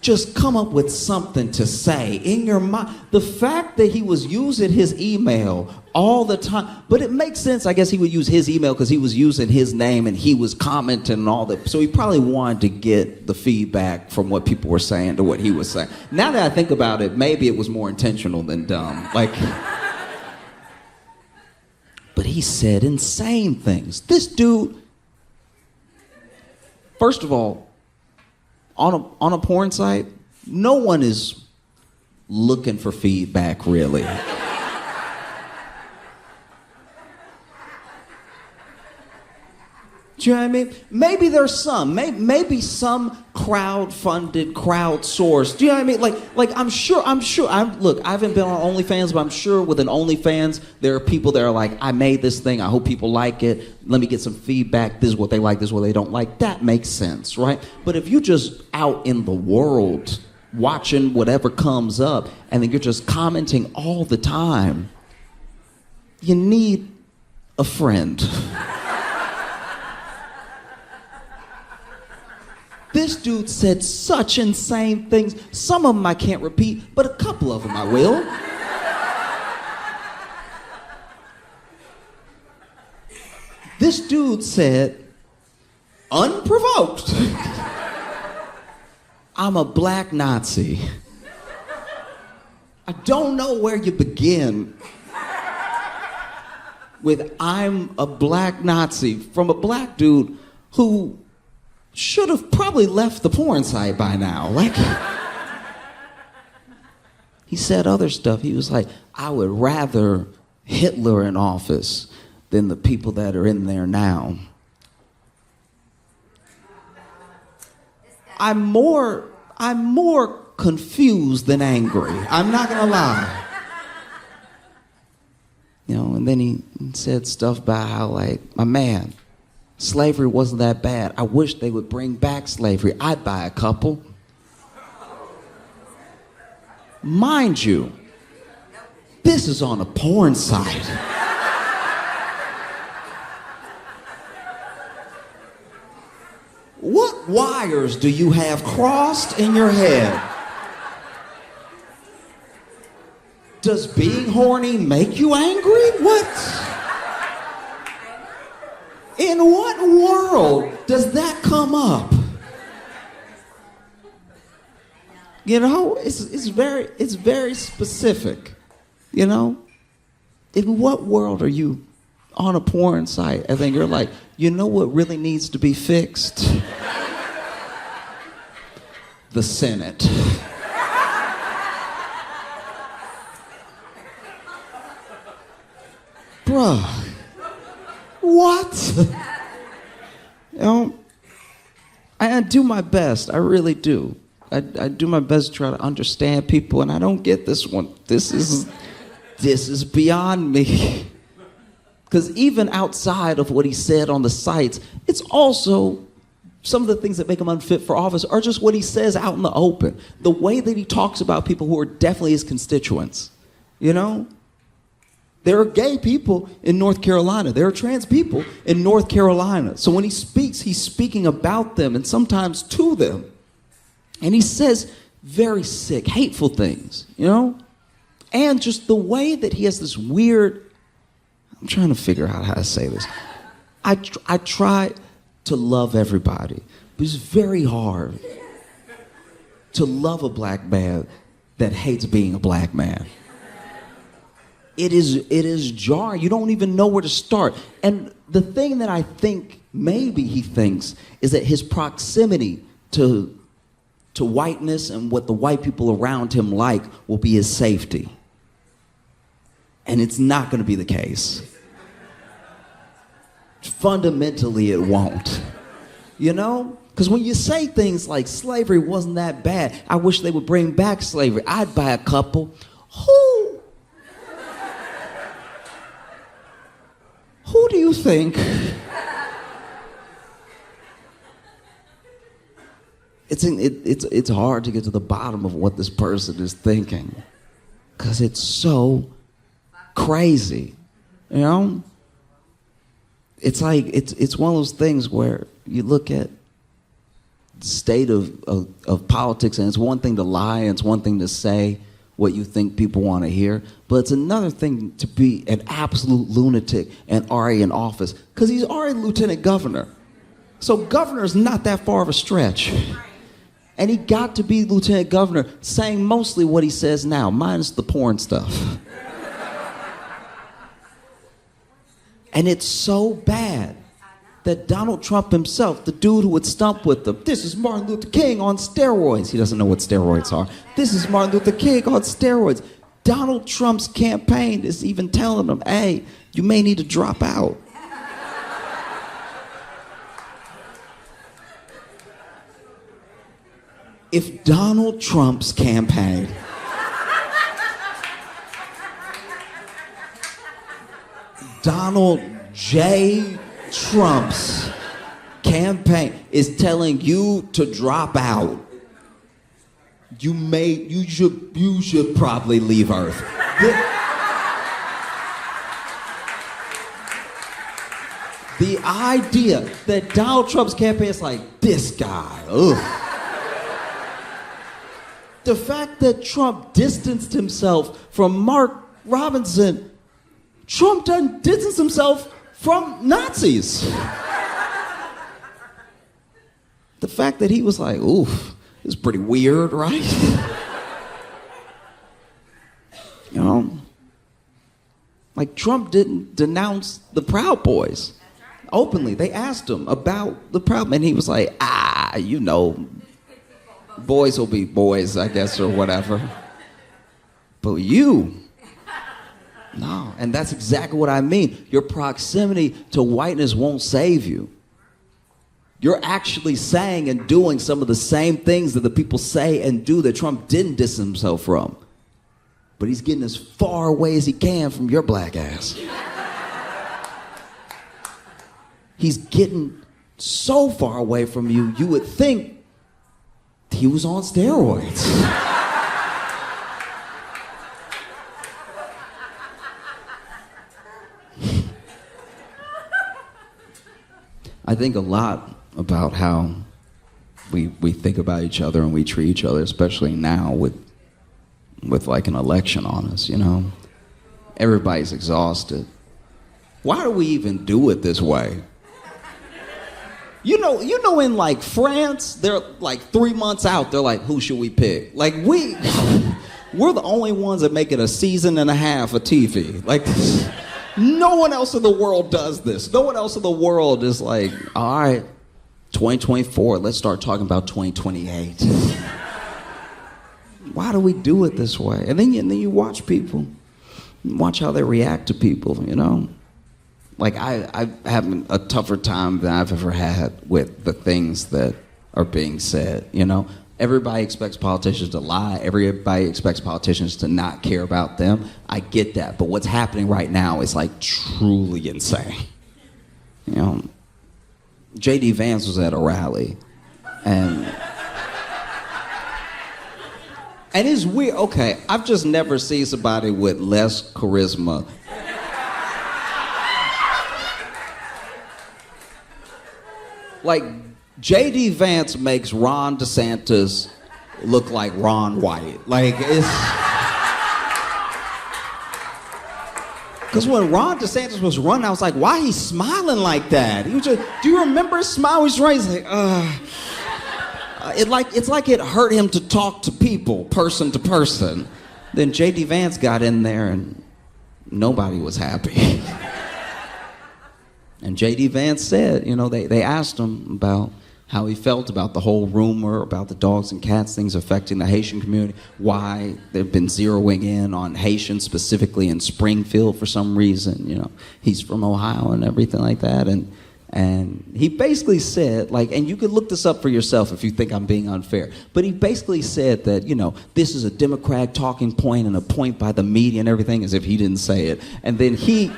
just come up with something to say in your mind. The fact that he was using his email all the time, but it makes sense. I guess he would use his email because he was using his name and he was commenting and all that. So he probably wanted to get the feedback from what people were saying to what he was saying. Now that I think about it, maybe it was more intentional than dumb. But he said insane things. This dude, first of all, on a porn site, no one is looking for feedback, really. Do you know what I mean? Maybe there's some. Maybe some crowd-funded, crowd-sourced. Do you know what I mean? Like I'm sure. Look, I haven't been on OnlyFans, but I'm sure with an OnlyFans, there are people that are like, I made this thing. I hope people like it. Let me get some feedback. This is what they like. This is what they don't like. That makes sense, right? But if you're just out in the world watching whatever comes up, and then you're just commenting all the time, you need a friend. This dude said such insane things. Some of them I can't repeat, but a couple of them I will. This dude said, unprovoked, I'm a black Nazi. I don't know where you begin with I'm a black Nazi from a black dude who should have probably left the porn site by now. He said other stuff. He was like, I would rather Hitler in office than the people that are in there now. I'm more confused than angry. I'm not gonna lie. And then he said stuff about how, like, my man, slavery wasn't that bad. I wish they would bring back slavery. I'd buy a couple. Mind you, this is on a porn site. What wires do you have crossed in your head? Does being horny make you angry? What? In what world does that come up? You know, it's very specific. You know? In what world are you on a porn site and then you're like, you know what really needs to be fixed? The Senate. Bruh. What? You know, I do my best. I really do. I do my best to try to understand people, and I don't get this one. This is beyond me. Because even outside of what he said on the sites, it's also some of the things that make him unfit for office are just what he says out in the open. The way that he talks about people who are definitely his constituents. You know? There are gay people in North Carolina. There are trans people in North Carolina. So when he speaks, he's speaking about them and sometimes to them. And he says very sick, hateful things, you know? And just the way that he has this weird, I'm trying to figure out how to say this. I try to love everybody, but it's very hard to love a black man that hates being a black man. It is jarring. You don't even know where to start. And the thing that I think maybe he thinks is that his proximity to whiteness and what the white people around him like will be his safety. And it's not going to be the case. Fundamentally, it won't. You know? Because when you say things like slavery wasn't that bad, I wish they would bring back slavery, I'd buy a couple. Who do you think? It's hard to get to the bottom of what this person is thinking, because it's so crazy, you know? It's like it's one of those things where you look at the state of politics, and it's one thing to lie, and it's one thing to say what you think people want to hear, but it's another thing to be an absolute lunatic and already in office, because he's already lieutenant governor. So governor's not that far of a stretch. And he got to be lieutenant governor saying mostly what he says now, minus the porn stuff. And it's so bad that Donald Trump himself, the dude who would stump with them, this is Martin Luther King on steroids. He doesn't know what steroids are. This is Martin Luther King on steroids. Donald Trump's campaign is even telling him, hey, you may need to drop out. If Donald Trump's campaign Donald J. Trump's campaign is telling you to drop out, you should probably leave Earth. The idea that Donald Trump's campaign is like, this guy, ugh. The fact that Trump distanced himself from Mark Robinson, Trump done distanced himself from Nazis. The fact that he was like, oof, this is pretty weird, right? You know? Like, Trump didn't denounce the Proud Boys openly. They asked him about the Proud Boys, and he was like, you know, boys will be boys, I guess, or whatever. But you, no. And that's exactly what I mean. Your proximity to whiteness won't save you. You're actually saying and doing some of the same things that the people say and do that Trump didn't distance himself from. But he's getting as far away as he can from your black ass. he's getting so far away from you, you would think he was on steroids. I think a lot about how we think about each other and we treat each other, especially now with like an election on us, you know. Everybody's exhausted. Why do we even do it this way? You know, in like France, they're like 3 months out, they're like, who should we pick? Like we're the only ones that make it a season and a half of TV. Like no one else in the world does this. No one else in the world is like, all right, 2024, let's start talking about 2028. Why do we do it this way? And then you watch people, watch how they react to people, you know? Like I have a tougher time than I've ever had with the things that are being said, you know? Everybody expects politicians to lie. Everybody expects politicians to not care about them. I get that. But what's happening right now is like truly insane. You know, J.D. Vance was at a rally and it's weird. Okay, I've just never seen somebody with less charisma. Like, J.D. Vance makes Ron DeSantis look like Ron White. Like, it's... Because when Ron DeSantis was running, I was like, why he smiling like that? He was just, do you remember his smile? He's right. He's like, it's like it hurt him to talk to people, person to person. Then J.D. Vance got in there and nobody was happy. And J.D. Vance said, you know, they asked him about how he felt about the whole rumor about the dogs and cats things affecting the Haitian community, why they've been zeroing in on Haitians specifically in Springfield for some reason. You know, he's from Ohio and everything like that. And he basically said, like, and you can look this up for yourself if you think I'm being unfair, but he basically said that, you know, this is a Democrat talking point and a point by the media and everything, as if he didn't say it. And then he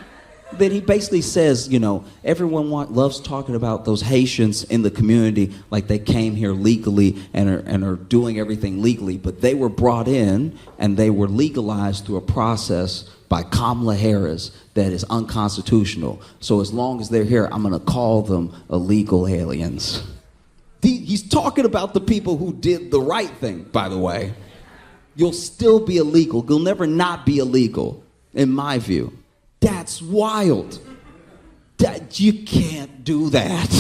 basically says, you know, everyone loves talking about those Haitians in the community like they came here legally and are doing everything legally, but they were brought in and they were legalized through a process by Kamala Harris that is unconstitutional. So as long as they're here, I'm going to call them illegal aliens. He's talking about the people who did the right thing, by the way. You'll still be illegal. You'll never not be illegal, in my view. That's wild. You can't do that.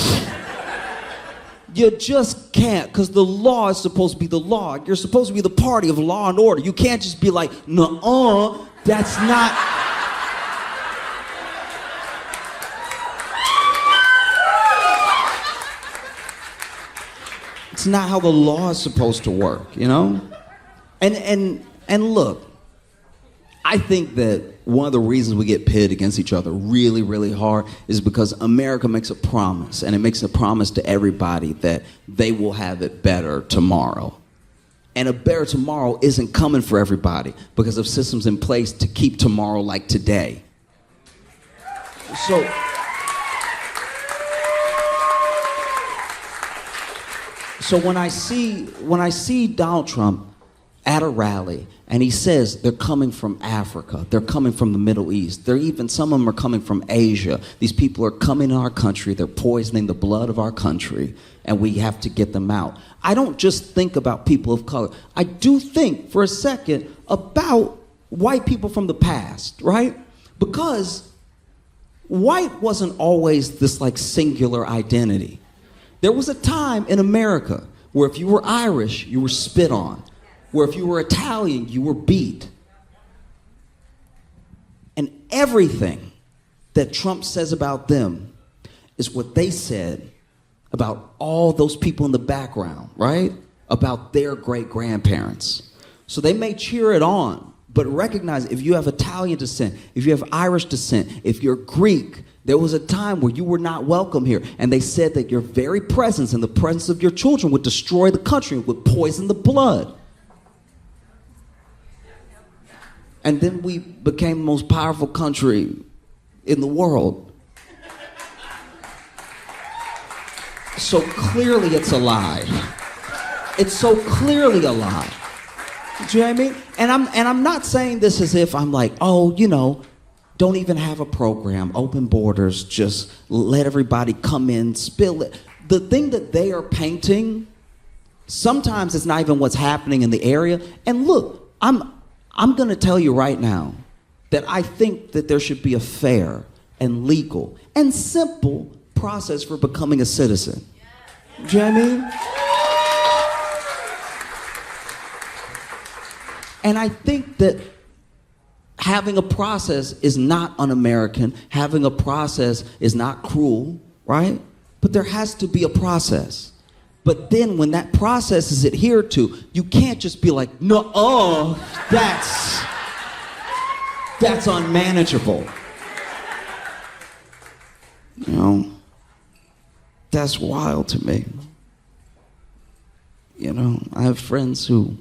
You just can't, because the law is supposed to be the law. You're supposed to be the party of law and order. You can't just be like, nuh-uh, that's not... It's not how the law is supposed to work, you know? And look, I think that one of the reasons we get pitted against each other really, really hard is because America makes a promise, and it makes a promise to everybody that they will have it better tomorrow. And a better tomorrow isn't coming for everybody because of systems in place to keep tomorrow like today. So when I see Donald Trump at a rally and he says they're coming from Africa, they're coming from the Middle East, some of them are coming from Asia. These people are coming to our country, they're poisoning the blood of our country, and we have to get them out. I don't just think about people of color. I do think for a second about white people from the past, right? Because white wasn't always this like singular identity. There was a time in America where if you were Irish, you were spit on. Where if you were Italian, you were beat. And everything that Trump says about them is what they said about all those people in the background, right? About their great-grandparents. So they may cheer it on, but recognize if you have Italian descent, if you have Irish descent, if you're Greek, there was a time where you were not welcome here. And they said that your very presence and the presence of your children would destroy the country, would poison the blood. And then we became the most powerful country in the world. So clearly it's a lie. It's so clearly a lie. Do you know what I mean? And I'm not saying this as if I'm like, oh, you know, don't even have a program, open borders, just let everybody come in, spill it. The thing that they are painting, sometimes it's not even what's happening in the area. And look, I'm going to tell you right now that I think that there should be a fair and legal and simple process for becoming a citizen. Do you know what I mean? And I think that having a process is not un-American. Having a process is not cruel, right? But there has to be a process. But then when that process is adhered to, you can't just be like, no, that's unmanageable. You know, that's wild to me. You know, I have friends who,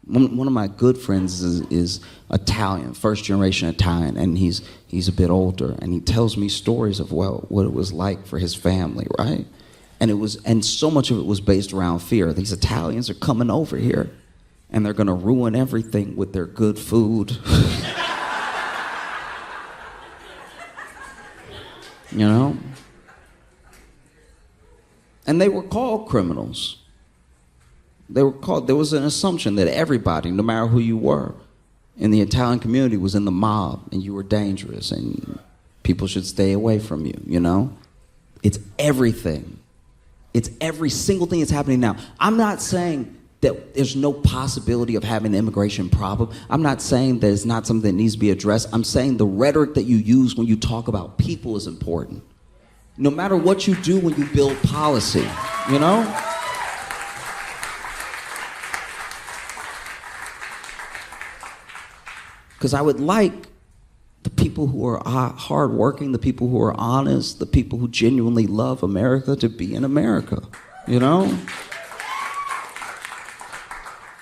one of my good friends is Italian, first generation Italian, and he's a bit older, and he tells me stories of what it was like for his family, right? And so much of it was based around fear. These Italians are coming over here, and they're gonna ruin everything with their good food. You know? And they were called criminals. There was an assumption that everybody, no matter who you were, in the Italian community was in the mob, and you were dangerous, and people should stay away from you, you know? It's everything. It's every single thing that's happening now. I'm not saying that there's no possibility of having an immigration problem. I'm not saying that it's not something that needs to be addressed. I'm saying the rhetoric that you use when you talk about people is important. No matter what you do when you build policy, you know? Because I would like the people who are hardworking, the people who are honest, the people who genuinely love America to be in America, you know?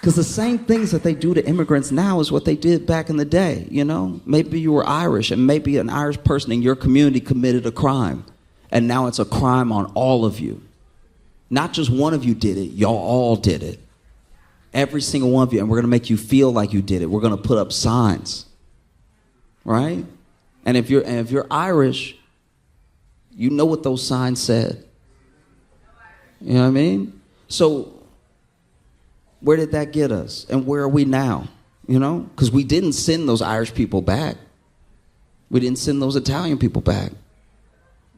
Because the same things that they do to immigrants now is what they did back in the day, you know? Maybe you were Irish, and maybe an Irish person in your community committed a crime, and now it's a crime on all of you. Not just one of you did it, y'all all did it. Every single one of you, and we're gonna make you feel like you did it. We're gonna put up signs, right? And if you're Irish, you know what those signs said. You know what I mean? So where did that get us? And where are we now? You know? Because we didn't send those Irish people back. We didn't send those Italian people back.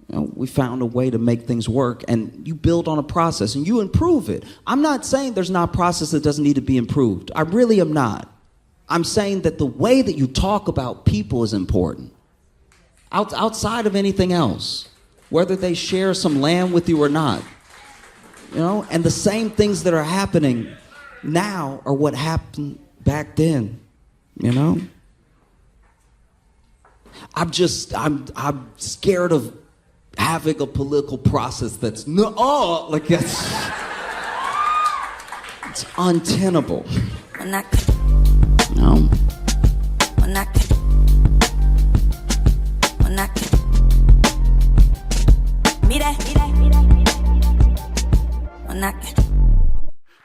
You know, we found a way to make things work, and you build on a process and you improve it. I'm not saying there's not a process that doesn't need to be improved. I really am not. I'm saying that the way that you talk about people is important. Outside of anything else, whether they share some land with you or not. You know, and the same things that are happening now are what happened back then, you know? I'm scared of having a political process that's it's untenable. No.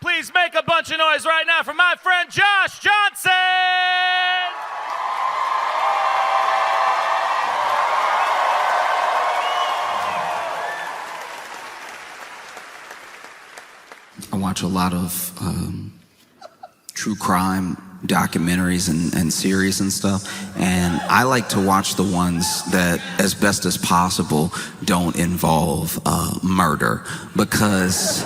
Please make a bunch of noise right now for my friend Josh Johnson! I watch a lot of true crime documentaries and series and stuff, and I like to watch the ones that, as best as possible, don't involve murder, because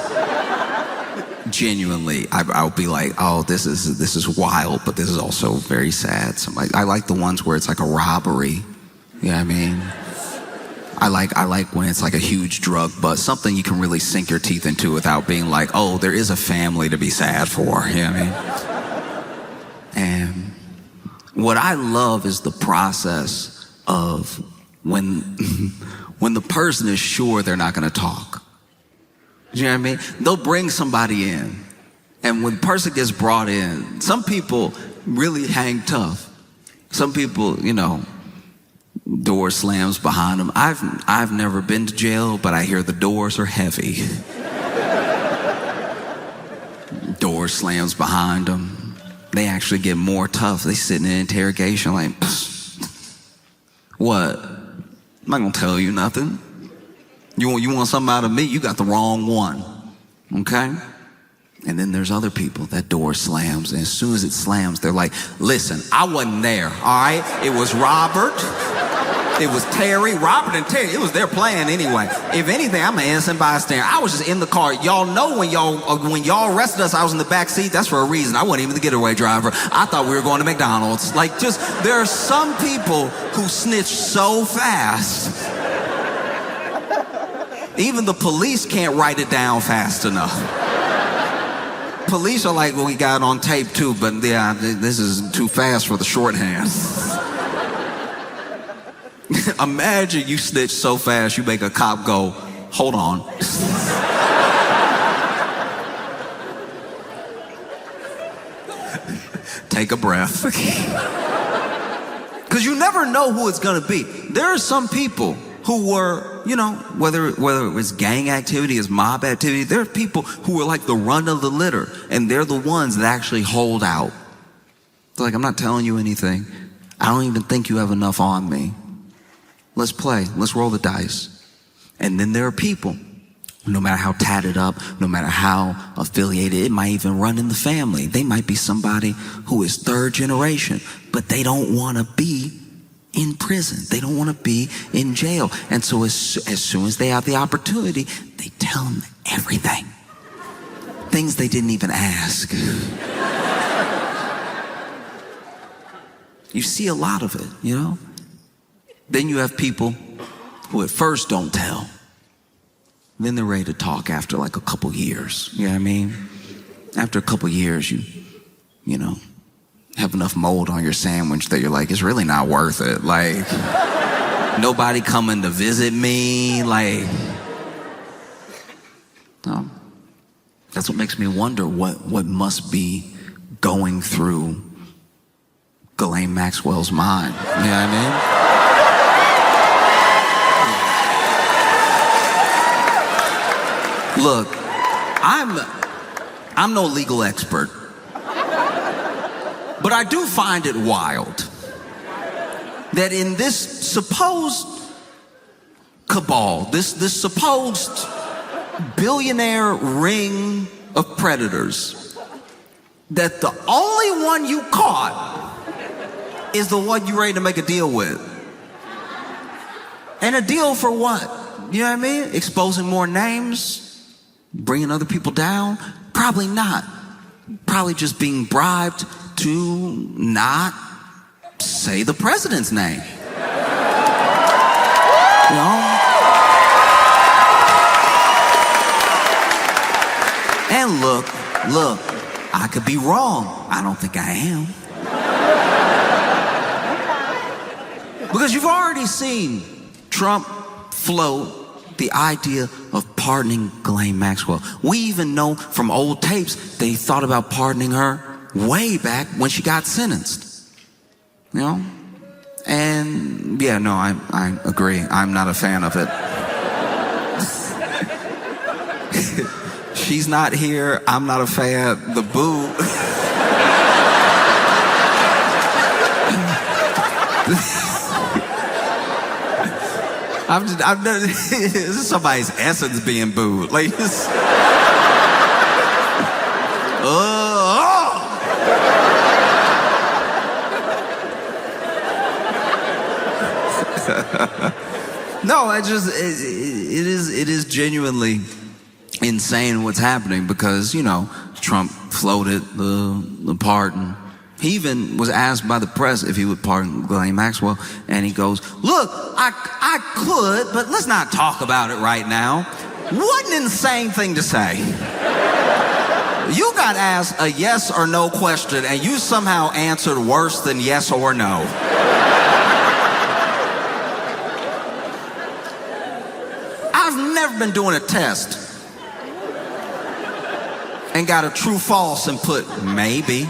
genuinely I'll be like, oh, this is wild, but this is also very sad. So I like the ones where it's like a robbery. You know what I mean? I like when it's like a huge drug bust, something you can really sink your teeth into without being like, oh, there is a family to be sad for. You know what I mean? And what I love is the process of when the person is sure they're not going to talk. You know what I mean? They'll bring somebody in, and when the person gets brought in, some people really hang tough. Some people, you know, Door slams behind him. I've never been to jail, but I hear the doors are heavy. Door slams behind them. They actually get more tough. They sit in interrogation like, what? I'm not gonna tell you nothing. You want something out of me? You got the wrong one. Okay? And then there's other people. That door slams, and as soon as it slams, they're like, listen, I wasn't there, all right? It was Robert. It was Terry. Robert and Terry, it was their plan anyway. If anything, I'm an innocent bystander. I was just in the car. Y'all know when y'all arrested us, I was in the back seat. That's for a reason. I wasn't even the getaway driver. I thought we were going to McDonald's. Like, just, there are some people who snitch so fast. Even the police can't write it down fast enough. Police are like, well, we got it on tape too, but yeah, this is too fast for the shorthand. Imagine you snitch so fast, you make a cop go, hold on. Take a breath. Because you never know who it's gonna be. There are some people who were, you know, whether it was gang activity, it's mob activity, there are people who are like the run of the litter, and they're the ones that actually hold out. They're like, I'm not telling you anything. I don't even think you have enough on me. Let's play. Let's roll the dice. And then there are people, no matter how tatted up, no matter how affiliated, it might even run in the family. They might be somebody who is third generation, but they don't want to be in prison. They don't want to be in jail. And so as soon as they have the opportunity, they tell them everything. Things they didn't even ask. You see a lot of it, you know? Then you have people who at first don't tell. Then they're ready to talk after like a couple years. You know what I mean? After a couple years, you know, have enough mold on your sandwich that you're like, it's really not worth it. Like, nobody coming to visit me. Like, no. That's what makes me wonder what must be going through Ghislaine Maxwell's mind. You know what I mean? Look, I'm no legal expert, but I do find it wild that in this supposed cabal, this supposed billionaire ring of predators, that the only one you caught is the one you're ready to make a deal with. And a deal for what? You know what I mean? Exposing more names? Bringing other people down? Probably not. Probably just being bribed to not say the president's name. You know? And look, I could be wrong. I don't think I am. Because you've already seen Trump float the idea of pardoning Ghislaine Maxwell. We even know from old tapes they thought about pardoning her way back when she got sentenced. You know? And yeah, no, I agree. I'm not a fan of it. She's not here. I'm not a fan. The boo. I've never, this is somebody's essence being booed. Like, it's, no, it is genuinely insane what's happening because, you know, Trump floated the pardon. He even was asked by the press if he would pardon Ghislaine Maxwell, and he goes, look, I could, but let's not talk about it right now. What an insane thing to say. You got asked a yes or no question, and you somehow answered worse than yes or no. I've never been doing a test and got a true false and put maybe.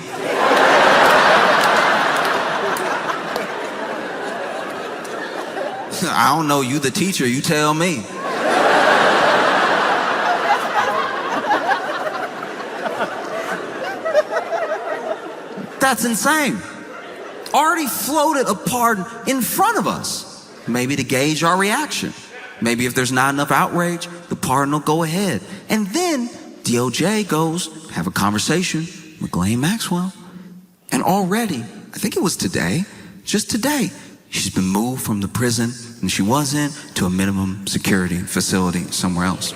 I don't know, you the teacher, you tell me. That's insane. Already floated a pardon in front of us, maybe to gauge our reaction. Maybe if there's not enough outrage, the pardon will go ahead. And then DOJ goes, have a conversation with Ghislaine Maxwell. And already, I think it was today, just today, she's been moved from the prison and she was in to a minimum security facility somewhere else.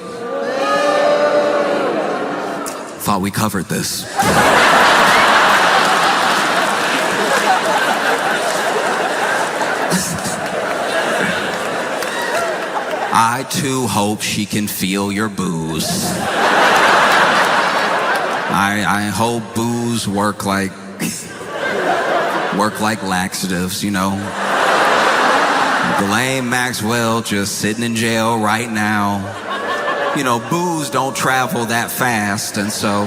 Thought we covered this. I too hope she can feel your booze. I hope booze work like laxatives, you know. Ghislaine Maxwell just sitting in jail right now. You know, booze don't travel that fast, and so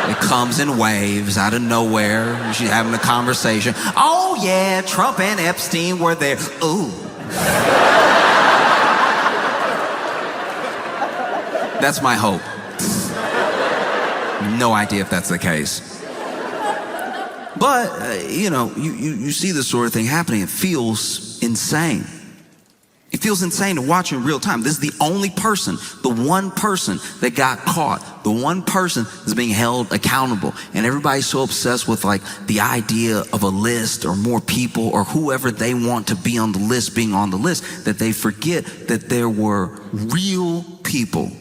it comes in waves out of nowhere. She's having a conversation. Oh yeah, Trump and Epstein were there. Ooh. That's my hope. No idea if that's the case. But, you see this sort of thing happening. It feels insane. It feels insane to watch in real time. This is the only person, the one person that got caught, the one person that's being held accountable. And everybody's so obsessed with like the idea of a list or more people or whoever they want to be on the list being on the list that they forget that there were real people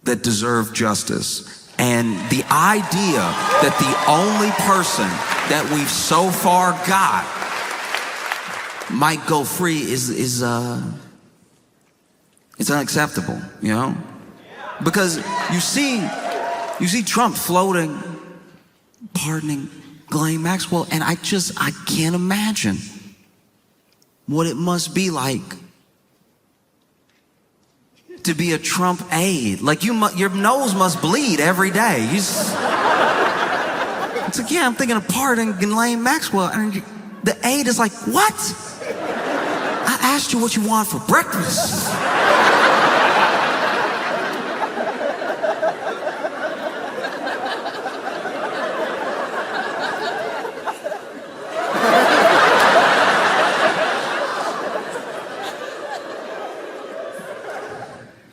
that deserve justice. And the idea that the only person that we've so far got might go free is it's unacceptable, you know? Because you see Trump floating, pardoning Ghislaine Maxwell, and I can't imagine what it must be like to be a Trump aide. Like your nose must bleed every day. It's like, yeah, I'm thinking of pardoning Ghislaine Maxwell, and the aide is like, what? I asked you what you want for breakfast.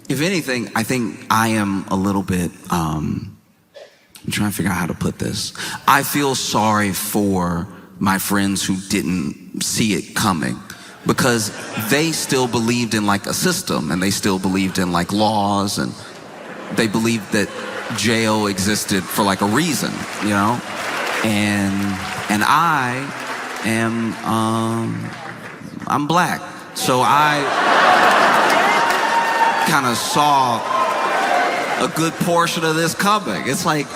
If anything, I think I am a little bit, I'm trying to figure out how to put this. I feel sorry for my friends who didn't see it coming because they still believed in like a system and they still believed in like laws and they believed that jail existed for like a reason, you know? And I am, I'm black. So I kind of saw a good portion of this coming. It's like,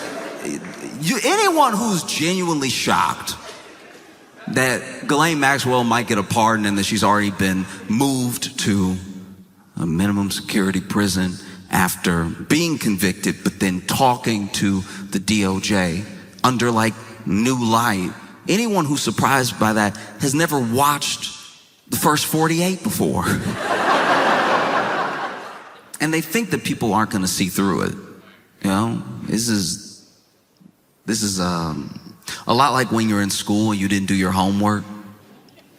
anyone who's genuinely shocked that Ghislaine Maxwell might get a pardon and that she's already been moved to a minimum security prison after being convicted, but then talking to the DOJ under like new light. Anyone who's surprised by that has never watched the first 48 before. And they think that people aren't going to see through it. You know, this is a lot like when you're in school and you didn't do your homework,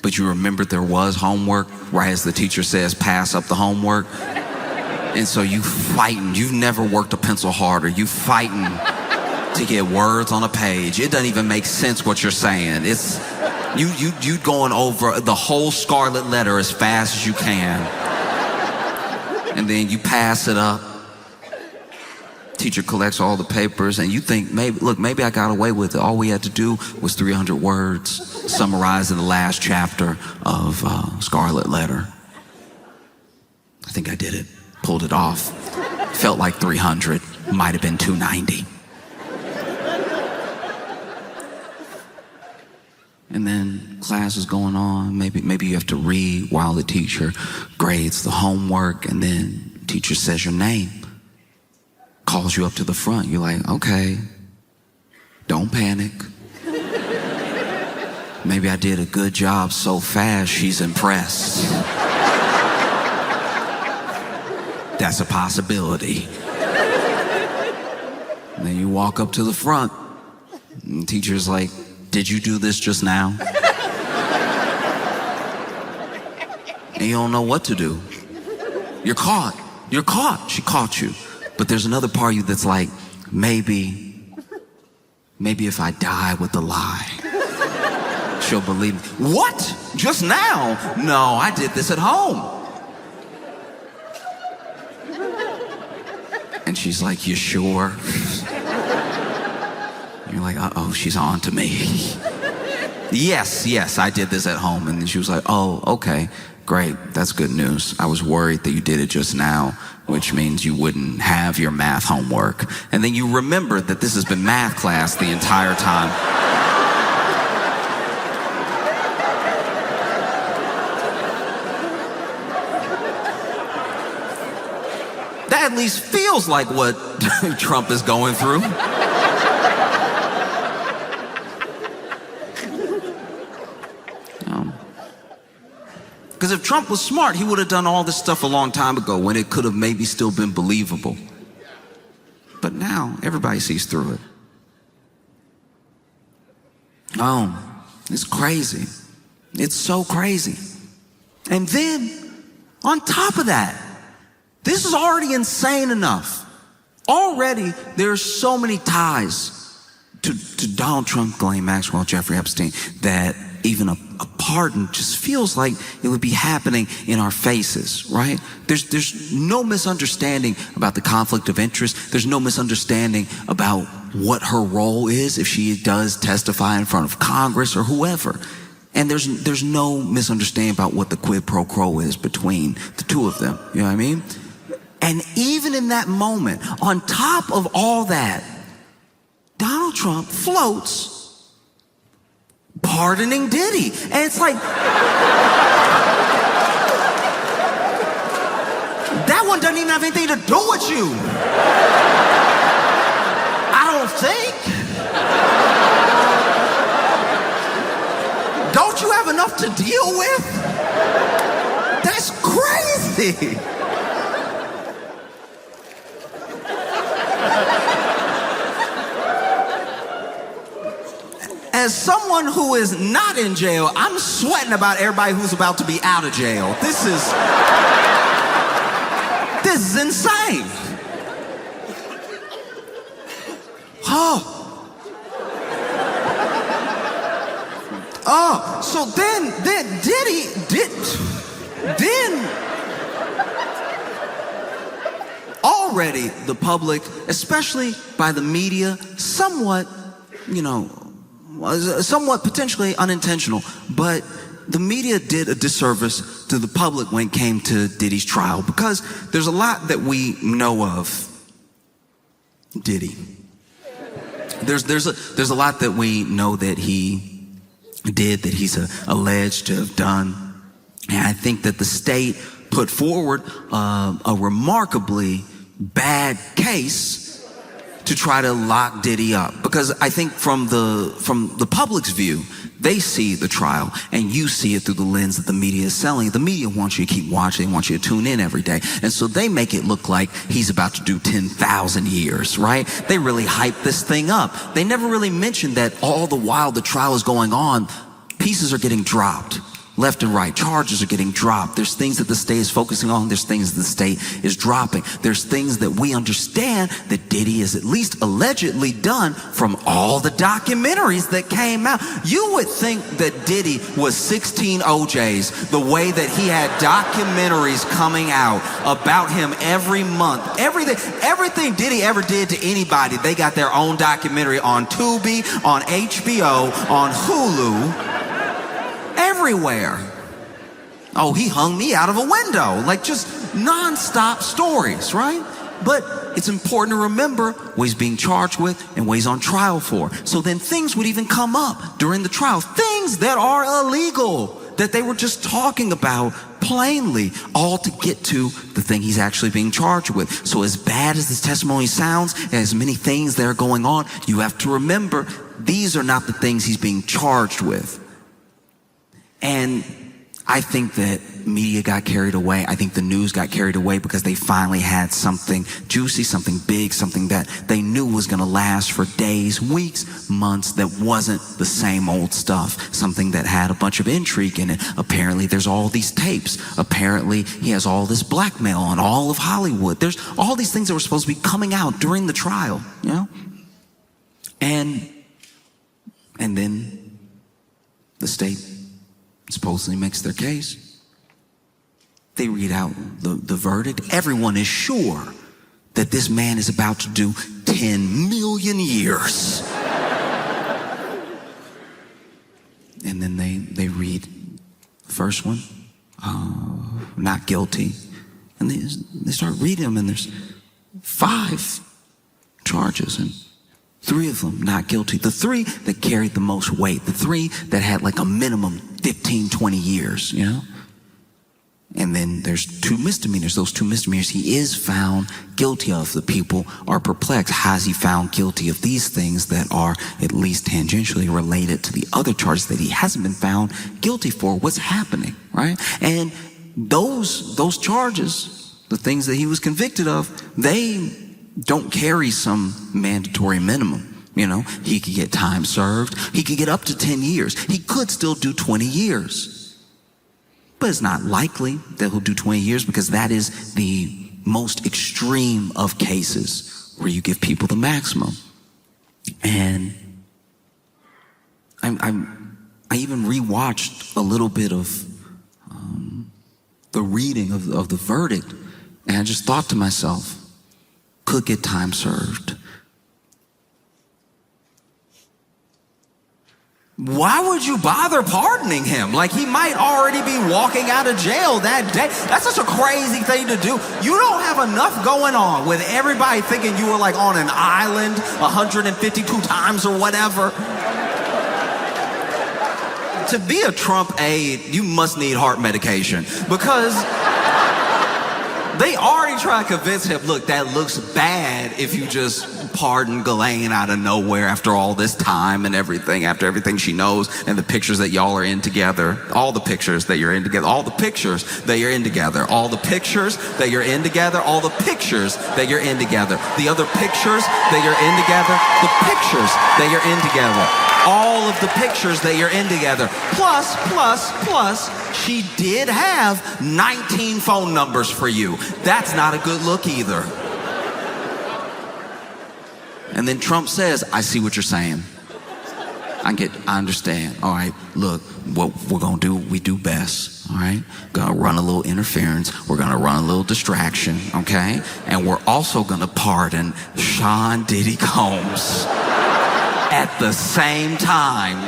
but you remembered there was homework right as the teacher says, pass up the homework. And so you fighting. You've never worked a pencil harder. You fighting to get words on a page. It doesn't even make sense what you're saying. It's you going over the whole scarlet letter as fast as you can. And then you pass it up. Teacher collects all the papers and you think, maybe I got away with it. All we had to do was 300 words summarized in the last chapter of Scarlet Letter. I think I did it. Pulled it off. Felt like 300. Might have been 290. And then class is going on. Maybe you have to read while the teacher grades the homework, and then teacher says your name, calls you up to the front. You're like, okay, don't panic. Maybe I did a good job so fast she's impressed. That's a possibility. And then you walk up to the front, and the teacher's like, did you do this just now? And you don't know what to do. You're caught. You're caught. She caught you. But there's another part of you that's like, maybe if I die with the lie, she'll believe me. What? Just now? No, I did this at home. And she's like, you sure? You're like, uh-oh, she's on to me. Yes, I did this at home. And then she was like, oh, okay, great. That's good news. I was worried that you did it just now, which means you wouldn't have your math homework. And then you remembered that this has been math class the entire time. That at least feels like what Trump is going through. Because if Trump was smart, he would have done all this stuff a long time ago when it could have maybe still been believable. But now, everybody sees through it. Oh, it's crazy. It's so crazy. And then, on top of that, this is already insane enough. Already, there's so many ties to Donald Trump, Ghislaine Maxwell, Jeffrey Epstein, that even a pardon just feels like it would be happening in our faces, right? There's no misunderstanding about the conflict of interest. There's no misunderstanding about what her role is if she does testify in front of Congress or whoever. And there's no misunderstanding about what the quid pro quo is between the two of them. You know what I mean? And even in that moment, on top of all that, Donald Trump floats pardoning Diddy. And it's like, that one doesn't even have anything to do with you. I don't think. Don't you have enough to deal with? That's crazy. As someone who is not in jail, I'm sweating about everybody who's about to be out of jail. This is insane. So then Diddy already the public, especially by the media, somewhat, somewhat potentially unintentional, but the media did a disservice to the public when it came to Diddy's trial, because there's a lot that we know of Diddy. There's a lot that we know that he did, that he's alleged to have done. And I think that the state put forward a remarkably bad case to try to lock Diddy up, because I think from the public's view, they see the trial and you see it through the lens that the media is selling. The media wants you to keep watching, they want you to tune in every day, and so they make it look like he's about to do 10,000 years, right? They really hype this thing up. They never really mention that all the while the trial is going on, pieces are getting dropped. Left and right, charges are getting dropped. There's things that the state is focusing on. There's things that the state is dropping. There's things that we understand that Diddy is at least allegedly done from all the documentaries that came out. You would think that Diddy was 16 OJs, the way that he had documentaries coming out about him every month. Everything Diddy ever did to anybody, they got their own documentary on Tubi, on HBO, on Hulu. Everywhere. Oh, he hung me out of a window. Like, just nonstop stories, right? But it's important to remember what he's being charged with and what he's on trial for. So then things would even come up during the trial. Things that are illegal, that they were just talking about plainly, all to get to the thing he's actually being charged with. So as bad as this testimony sounds, and as many things that are going on, you have to remember, these are not the things he's being charged with. And I think that media got carried away. I think the news got carried away because they finally had something juicy, something big, something that they knew was going to last for days, weeks, months, that wasn't the same old stuff. Something that had a bunch of intrigue in it. Apparently there's all these tapes. Apparently he has all this blackmail on all of Hollywood. There's all these things that were supposed to be coming out during the trial, you know? And then the state supposedly makes their case. They read out the verdict. Everyone is sure that this man is about to do 10 million years. And then they read the first one, not guilty. And they start reading them, and there's 5 charges, and 3 of them not guilty. The 3 that carried the most weight, the 3 that had like a minimum 15, 20 years, you know? And then there's 2 misdemeanors. Those 2 misdemeanors he is found guilty of. The people are perplexed. How is he found guilty of these things that are at least tangentially related to the other charges that he hasn't been found guilty for? What's happening, right? And those charges, the things that he was convicted of, they don't carry some mandatory minimum. You know, he could get time served. He could get up to 10 years. He could still do 20 years. But it's not likely that he'll do 20 years, because that is the most extreme of cases where you give people the maximum. And I even rewatched a little bit of the reading of the verdict, and I just thought to myself, could get time served. Why would you bother pardoning him? Like, he might already be walking out of jail that day. That's such a crazy thing to do. You don't have enough going on with everybody thinking you were like on an island 152 times or whatever. To be a Trump aide, you must need heart medication, because they already try to convince him, look, that looks bad if you just pardon Ghislaine out of nowhere after all this time and everything, after everything she knows and the pictures that y'all are in together, all the pictures that you're in together, all the pictures that you're in together, all the pictures that you're in together, all the pictures that you're in together, the other pictures that you're in together, the pictures that you're in together, all of the pictures that you're in together, plus, she did have 19 phone numbers for you. That's not a good look either. And then Trump says, I see what you're saying. I understand. All right, look, what we're gonna do, we do best. All right, gonna run a little interference. We're gonna run a little distraction, okay? And we're also gonna pardon Sean Diddy Combs at the same time.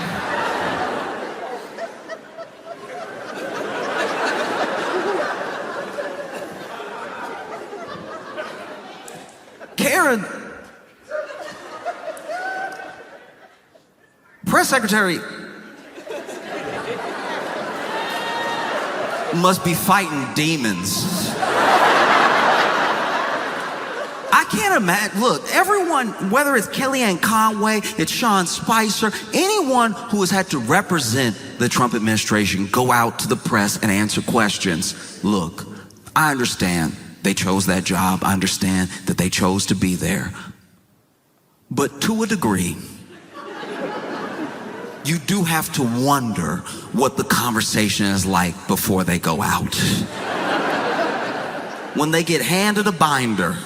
Karen, press secretary, must be fighting demons. I can't imagine. Look, everyone, whether it's Kellyanne Conway, it's Sean Spicer, anyone who has had to represent the Trump administration, go out to the press and answer questions. Look, I understand they chose that job. I understand that they chose to be there. But to a degree, you do have to wonder what the conversation is like before they go out. When they get handed a binder,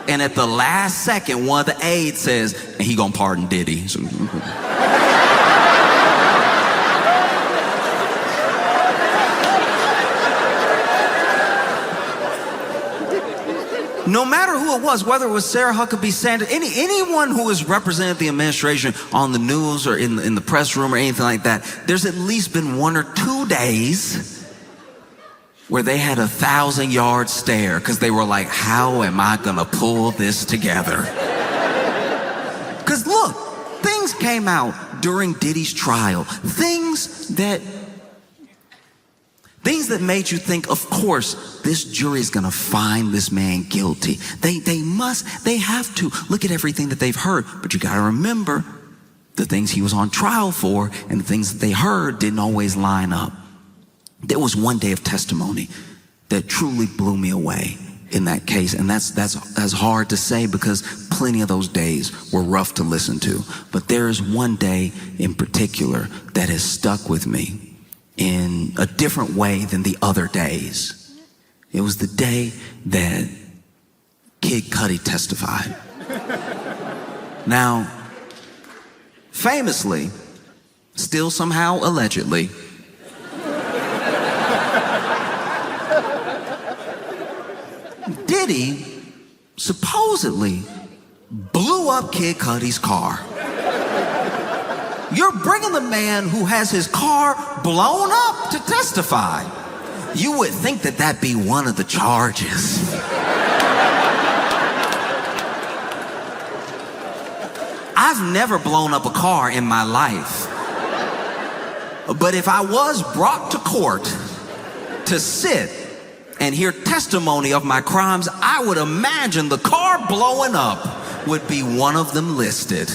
and at the last second, one of the aides says, and he gonna pardon Diddy. So, no matter who it was, whether it was Sarah Huckabee Sanders, anyone who has represented the administration on the news or in the press room or anything like that, there's at least been 1 or 2 days where they had a 1,000-yard stare because they were like, how am I gonna pull this together? Because look, things came out during Diddy's trial, things that made you think, of course, this jury is gonna find this man guilty. They have to look at everything that they've heard, but you gotta remember, the things he was on trial for and the things that they heard didn't always line up. There was one day of testimony that truly blew me away in that case. And that's hard to say because plenty of those days were rough to listen to. But there is one day in particular that has stuck with me in a different way than the other days. It was the day that Kid Cudi testified. Now, famously, still somehow allegedly, Diddy supposedly blew up Kid Cudi's car. You're bringing the man who has his car blown up to testify. You would think that that'd be one of the charges. I've never blown up a car in my life. But if I was brought to court to sit and hear testimony of my crimes, I would imagine the car blowing up would be one of them listed.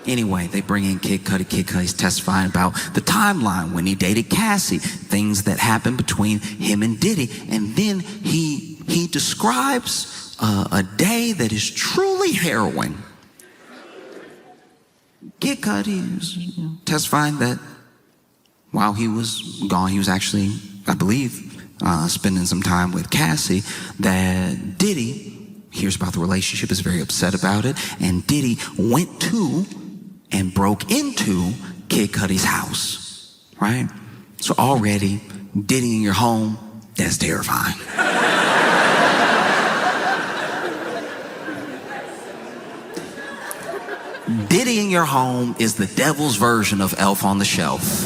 Anyway, they bring in Kid Cudi. Kid Cudi's testifying about the timeline when he dated Cassie, things that happened between him and Diddy. And then he describes a day that is truly harrowing. Kid Cudi is testifying that while he was gone, he was actually, I believe, spending some time with Cassie, that Diddy hears about the relationship, is very upset about it, and Diddy went to and broke into Kid Cudi's house, right? So already, Diddy in your home, that's terrifying. Diddy in your home is the devil's version of Elf on the Shelf.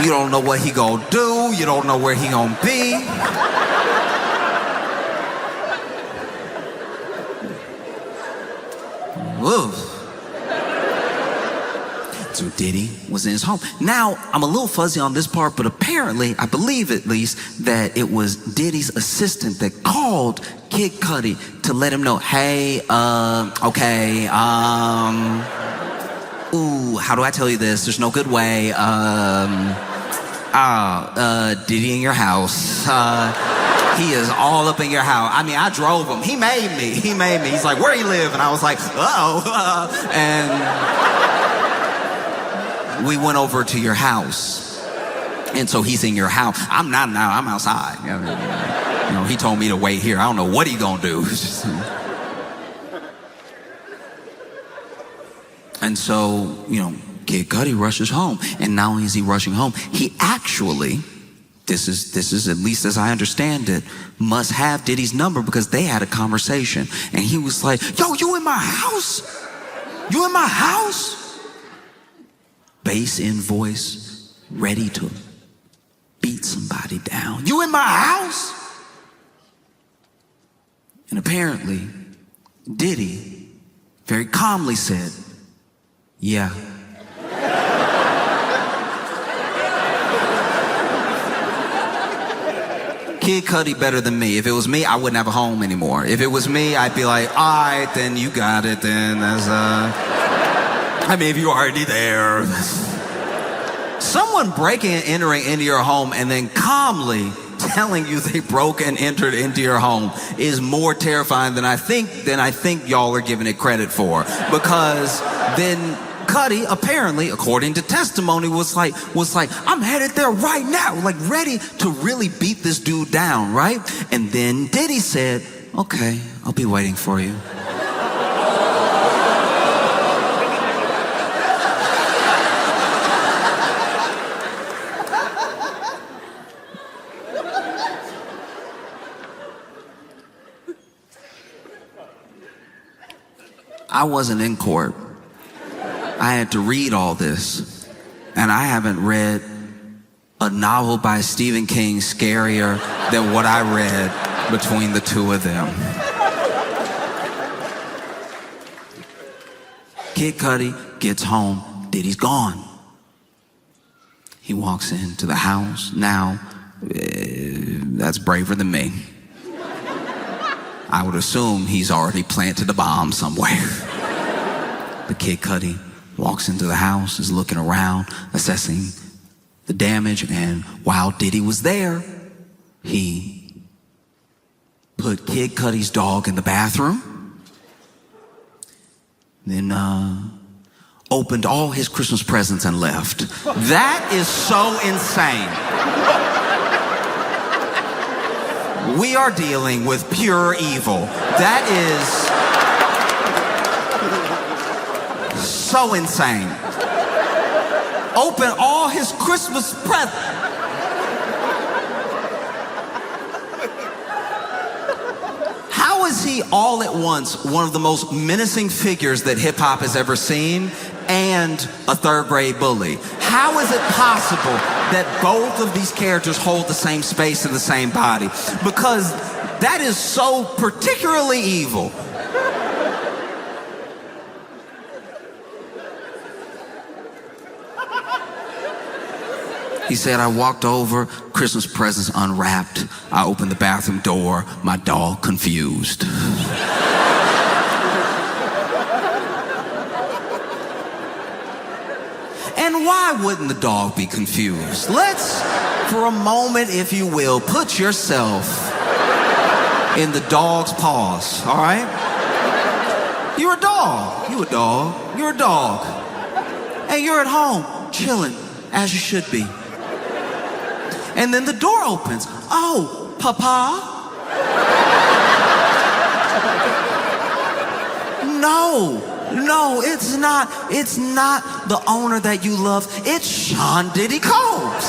You don't know what he gonna do. You don't know where he gonna be. Oof. So Diddy was in his home. Now, I'm a little fuzzy on this part, but apparently, I believe at least, that it was Diddy's assistant that called Kid Cudi to let him know, hey, okay, ooh, how do I tell you this? There's no good way. Diddy in your house. He is all up in your house. I mean, I drove him. He made me. He's like, where you live? And I was like, and we went over to your house. And so he's in your house. I'm not now. I'm outside. You know, he told me to wait here. I don't know what he gonna do. And so, you know, Kid Cudi rushes home. And not only is he rushing home, he actually, this is at least as I understand it, must have Diddy's number because they had a conversation. And he was like, yo, you in my house? You in my house? Bass in voice, ready to beat somebody down. You in my house? And apparently, Diddy very calmly said, yeah. Kid Cudi better than me. If it was me, I wouldn't have a home anymore. If it was me, I'd be like, all right, then you got it. Then that's, I mean, if you're already there. Someone breaking and entering into your home and then calmly telling you they broke and entered into your home is more terrifying than I think y'all are giving it credit for. Because then Cudi, apparently, according to testimony, was like, I'm headed there right now, like ready to really beat this dude down, right? And then Diddy said, okay, I'll be waiting for you. I wasn't in court. I had to read all this. And I haven't read a novel by Stephen King scarier than what I read between the two of them. Kid Cudi gets home. Diddy's gone. He walks into the house. Now, That's braver than me. I would assume he's already planted a bomb somewhere. The Kid Cudi walks into the house, is looking around, assessing the damage, and while Diddy was there, he put Kid Cudi's dog in the bathroom, then opened all his Christmas presents and left. That is so insane. We are dealing with pure evil. That is so insane. Open all his Christmas presents. How is he all at once one of the most menacing figures that hip hop has ever seen and a third grade bully? How is it possible that both of these characters hold the same space in the same body? Because that is so particularly evil. He said, I walked over, Christmas presents unwrapped. I opened the bathroom door, my dog confused. And why wouldn't the dog be confused? Let's, for a moment, if you will, put yourself in the dog's paws, all right? You're a dog. You a dog. You're a dog. And you're at home, chilling, as you should be. And then the door opens. Oh, Papa? No, it's not the owner that you love. It's Sean Diddy Combs.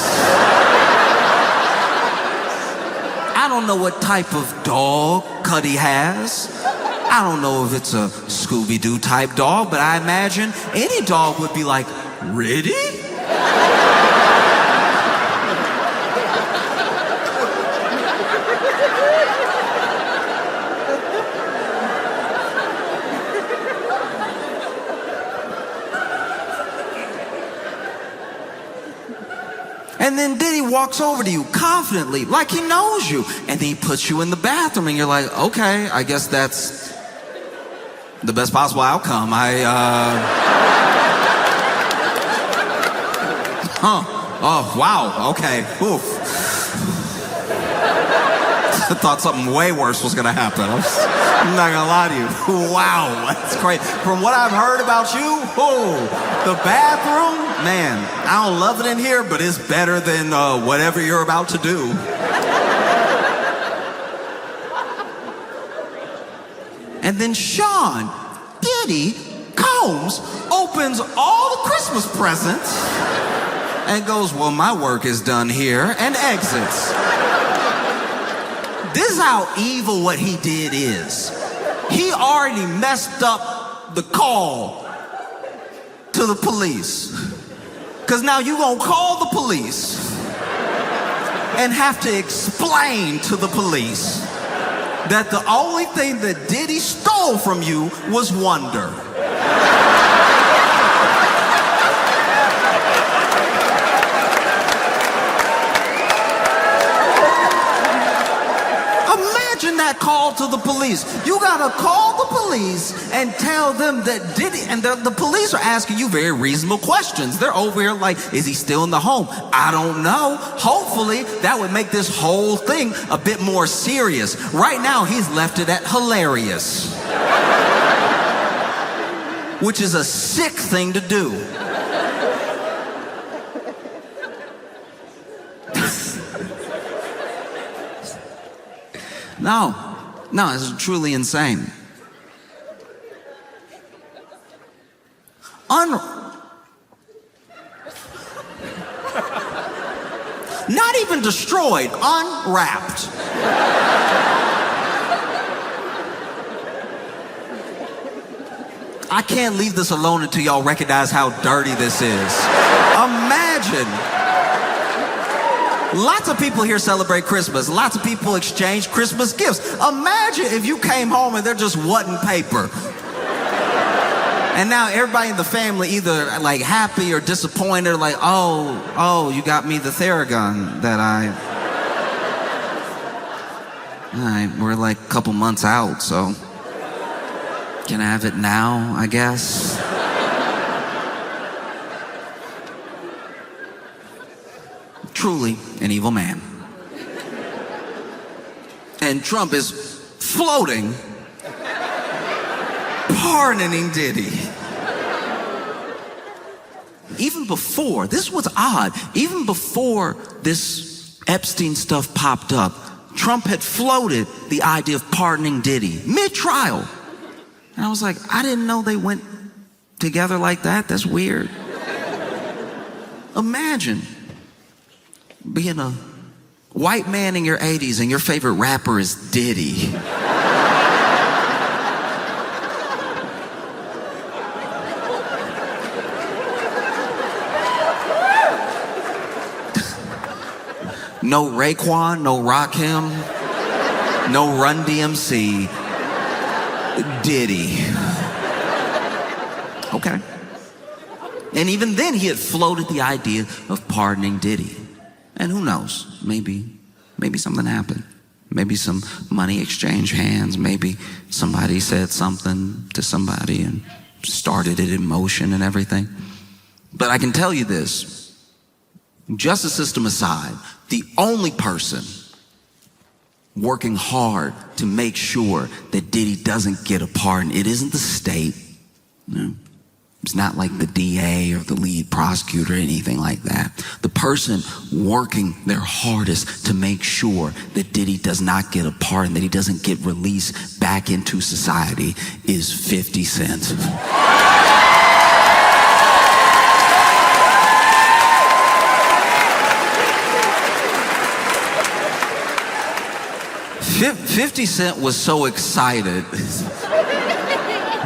I don't know what type of dog Cudi has. I don't know if it's a Scooby-Doo type dog, but I imagine any dog would be like, really? And then Diddy walks over to you confidently, like he knows you. And then he puts you in the bathroom and you're like, okay, I guess that's the best possible outcome. Oh, wow, okay, oof. I thought something way worse was gonna happen. I'm not gonna lie to you. Wow, that's crazy. From what I've heard about you, the bathroom, man, I don't love it in here, but it's better than whatever you're about to do. And then Sean Diddy Combs opens all the Christmas presents and goes, well, my work is done here, and exits. This is how evil what he did is. He already messed up the call to the police. Because now you're going to call the police and have to explain to the police that the only thing that Diddy stole from you was wonder. Imagine that call to the police. You gotta call the police and tell them that Diddy, and the police are asking you very reasonable questions. They're over here like, is he still in the home? I don't know. Hopefully that would make this whole thing a bit more serious. Right now he's left it at hilarious, which is a sick thing to do. No, it's truly insane. Not even destroyed, unwrapped. I can't leave this alone until y'all recognize how dirty this is. Imagine. Lots of people here celebrate Christmas. Lots of people exchange Christmas gifts. Imagine if you came home and there just wasn't paper. And now everybody in the family either like happy or disappointed, like, oh, you got me the Theragun that I All right, we're like a couple months out, so can I have it now, I guess? Truly an evil man. And Trump is floating, pardoning Diddy. Even before, this is what's odd, even before this Epstein stuff popped up, Trump had floated the idea of pardoning Diddy mid-trial. And I was like, I didn't know they went together like that. That's weird. Imagine being a white man in your 80s and your favorite rapper is Diddy. No Raekwon, no Rakim, no Run DMC, Diddy. Okay. And even then he had floated the idea of pardoning Diddy. And who knows, maybe something happened. Maybe some money exchanged hands, maybe somebody said something to somebody and started it in motion and everything. But I can tell you this, justice system aside, the only person working hard to make sure that Diddy doesn't get a pardon, it isn't the state. No. It's not like the DA or the lead prosecutor or anything like that. The person working their hardest to make sure that Diddy does not get a pardon, that he doesn't get released back into society is 50 Cent. 50 Cent was so excited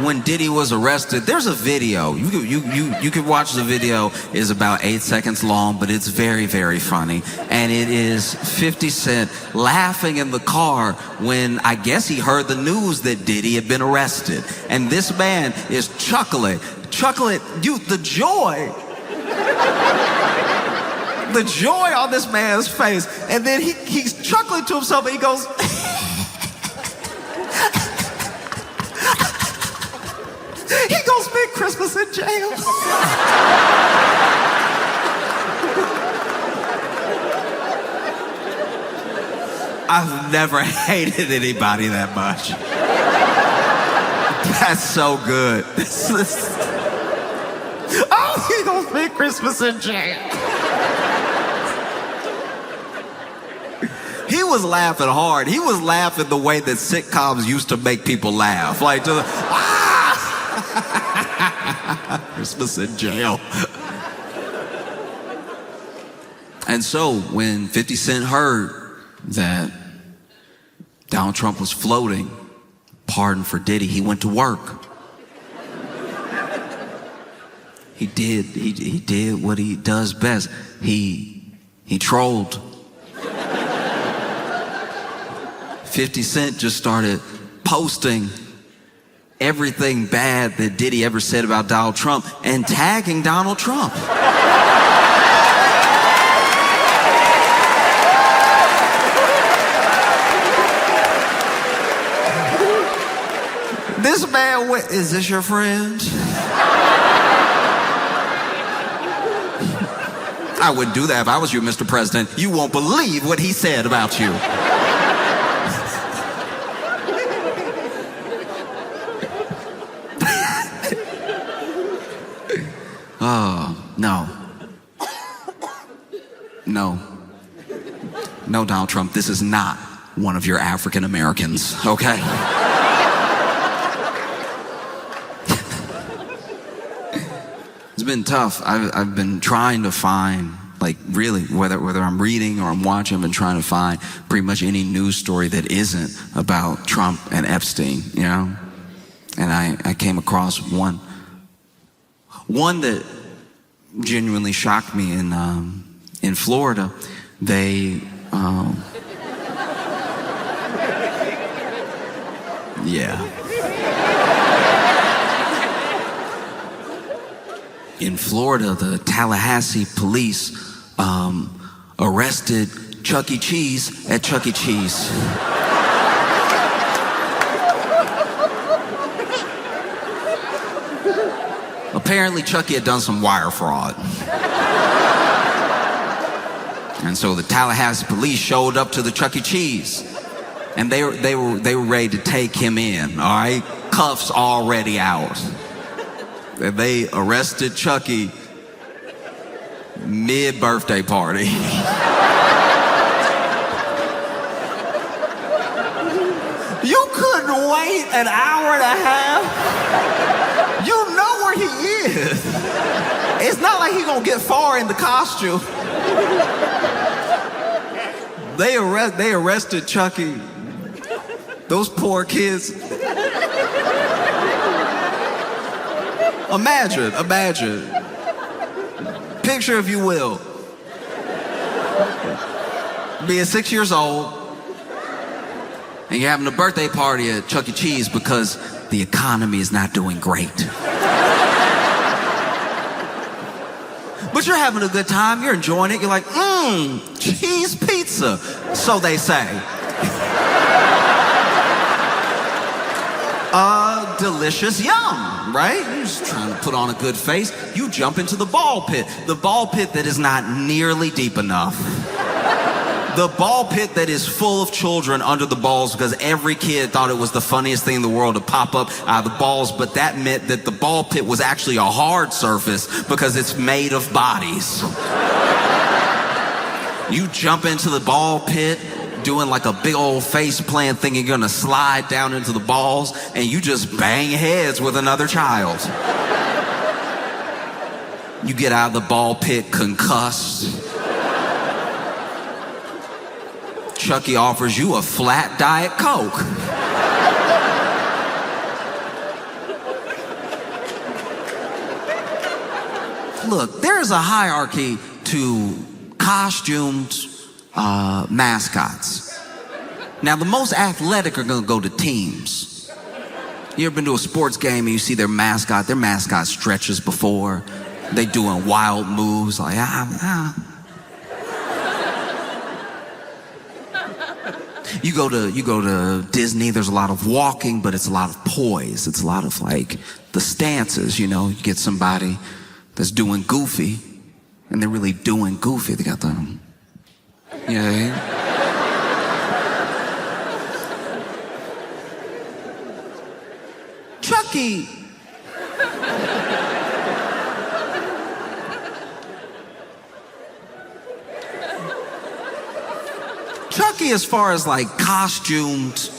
when Diddy was arrested. There's a video. You could watch the video. It's about 8 seconds long, but it's very, very funny. And it is 50 Cent laughing in the car when I guess he heard the news that Diddy had been arrested. And this man is chuckling. The joy. The joy on this man's face. And then he's chuckling to himself and he goes, he gonna spend Christmas in jail. I've never hated anybody that much. That's so good. Oh, he gonna spend Christmas in jail. He was laughing hard. He was laughing the way that sitcoms used to make people laugh. Like, Christmas in jail. And so when 50 Cent heard that Donald Trump was floating pardon for Diddy, he went to work. He did what he does best. He trolled. 50 Cent just started posting everything bad that Diddy ever said about Donald Trump and tagging Donald Trump. This man went, is this your friend? I wouldn't do that if I was you, Mr. President. You won't believe what he said about you. No, Donald Trump, this is not one of your African Americans, okay? It's been tough. I've been trying to find, like, really, whether I'm reading or I'm watching, I've been trying to find pretty much any news story that isn't about Trump and Epstein, you know? And I came across one that genuinely shocked me in Florida. They, yeah. In Florida, the Tallahassee police arrested Chuck E. Cheese at Chuck E. Cheese. Apparently, Chucky had done some wire fraud. And so the Tallahassee police showed up to the Chuck E. Cheese. And they were ready to take him in, all right? Cuffs already out. And they arrested Chucky mid-birthday party. You couldn't wait an hour and a half? You know where he is. It's not like he's gonna get far in the costume. They arrested Chucky. Those poor kids. Imagine. Picture, if you will, being 6 years old, and you're having a birthday party at Chuck E. Cheese because the economy is not doing great. But you're having a good time, you're enjoying it, you're like, cheese pizza, so they say. Delicious yum, right? You're just trying to put on a good face. You jump into the ball pit that is not nearly deep enough. The ball pit that is full of children under the balls because every kid thought it was the funniest thing in the world to pop up out of the balls, but that meant that the ball pit was actually a hard surface because it's made of bodies. You jump into the ball pit doing like a big old face plant thinking you're gonna slide down into the balls, and you just bang heads with another child. You get out of the ball pit concussed. Chucky offers you a flat Diet Coke. Look, there's a hierarchy to costumed mascots. Now, the most athletic are gonna go to teams. You ever been to a sports game and you see their mascot stretches before, they doing wild moves like, You go to Disney, there's a lot of walking, but it's a lot of poise. It's a lot of like the stances, you know. You get somebody that's doing goofy, and they're really doing goofy. They got the, you know. Chucky. Chucky, as far as like costumed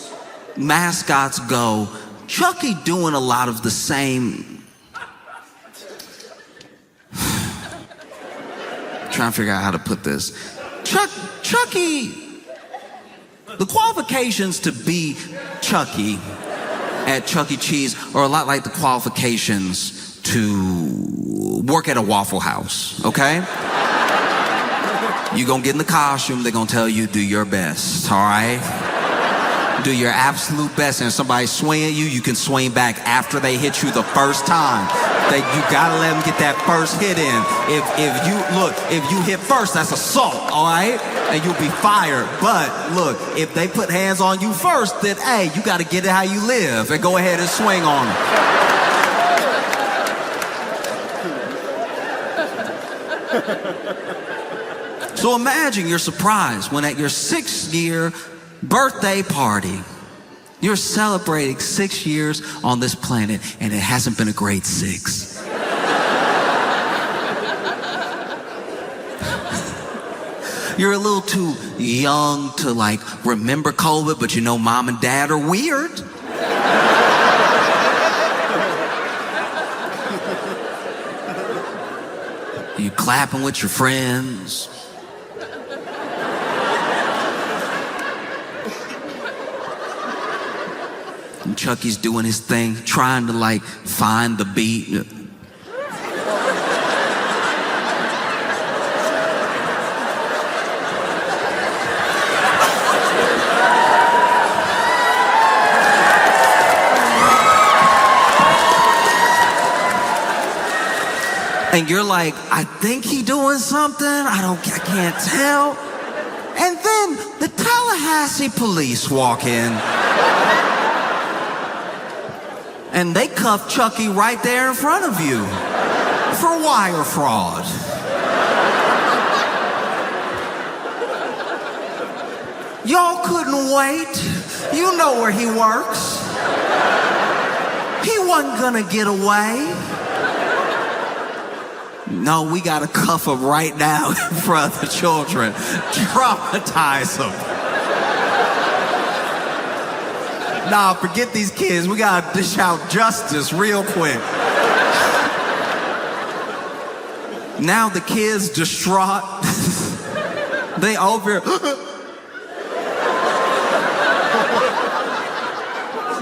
mascots go, Chucky doing a lot of the same. Trying to figure out how to put this. Chucky, the qualifications to be Chucky at Chuck E. Cheese are a lot like the qualifications to work at a Waffle House, okay? You're gonna get in the costume, they're gonna tell you do your best, all right? Do your absolute best, and if somebody swing at you, you can swing back after they hit you the first time. You gotta let them get that first hit in. If you hit first, that's assault, all right? And you'll be fired. But look, if they put hands on you first, then hey, you gotta get it how you live and go ahead and swing on them. So imagine you're surprised when at your 6th-year birthday party, you're celebrating 6 years on this planet, and it hasn't been a great 6. You're a little too young to like remember COVID, but you know mom and dad are weird. You clapping with your friends. And Chucky's doing his thing, trying to like find the beat. And you're like, I think he doing something. I can't tell. And then the Tallahassee police walk in. And they cuffed Chucky right there in front of you for wire fraud. Y'all couldn't wait. You know where he works. He wasn't gonna get away. No, we gotta cuff him right now in front of the children. Traumatize them. Nah, forget these kids. We gotta dish out justice real quick. Now the kids distraught. They over here.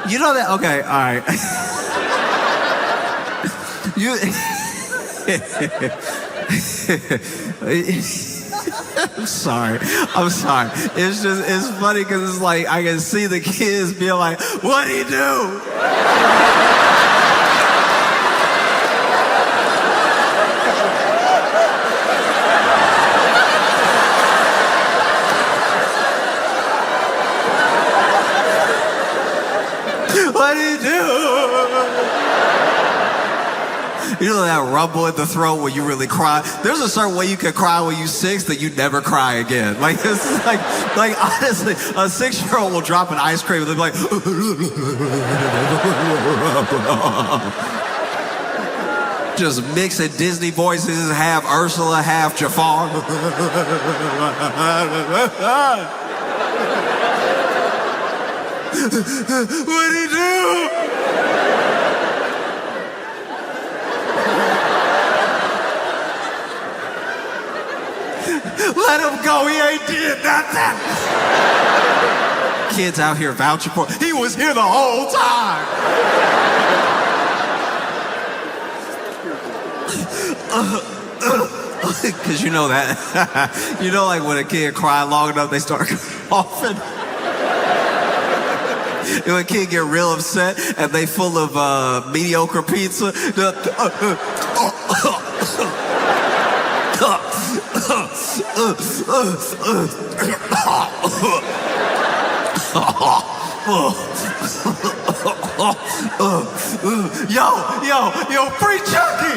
You know that? Okay, all right. I'm sorry. It's funny because it's like I can see the kids being like, what'd he do? What'd he do? You know that rumble in the throat when you really cry? There's a certain way you can cry when you're 6 that you never cry again. Like, this is like honestly, a 6-year-old will drop an ice cream and they'll be like, just mixing Disney voices, half Ursula, half Jafar. What'd he do? Let him go, he ain't did nothing. Kids out here vouching for him. He was here the whole time. Because you know that. You know, like when a kid cry long enough, they start coughing. When a kid get real upset and they full of mediocre pizza. Yo, free Chucky!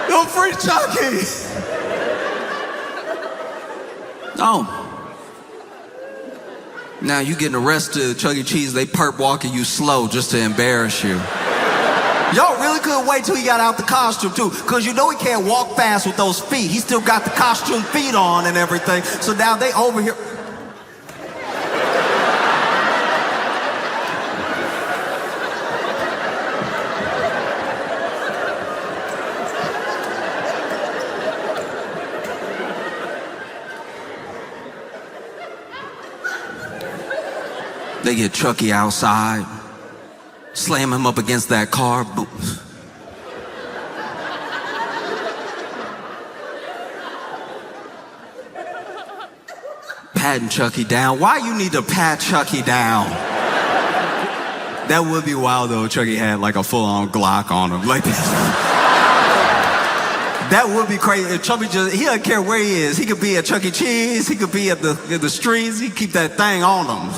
Yo, free Chucky! Oh. Now you getting arrested at Chuck E. Cheese, they perp walking you slow just to embarrass you. Y'all really couldn't wait till he got out the costume too, because you know he can't walk fast with those feet. He still got the costume feet on and everything. So now they over here. They get Chucky outside, slam him up against that car. Patting Chucky down. Why you need to pat Chucky down? That would be wild though if Chucky had like a full-on Glock on him. Like that would be crazy. If Chucky he doesn't care where he is. He could be at Chuck E. Cheese, he could be at the streets, he keep that thing on him.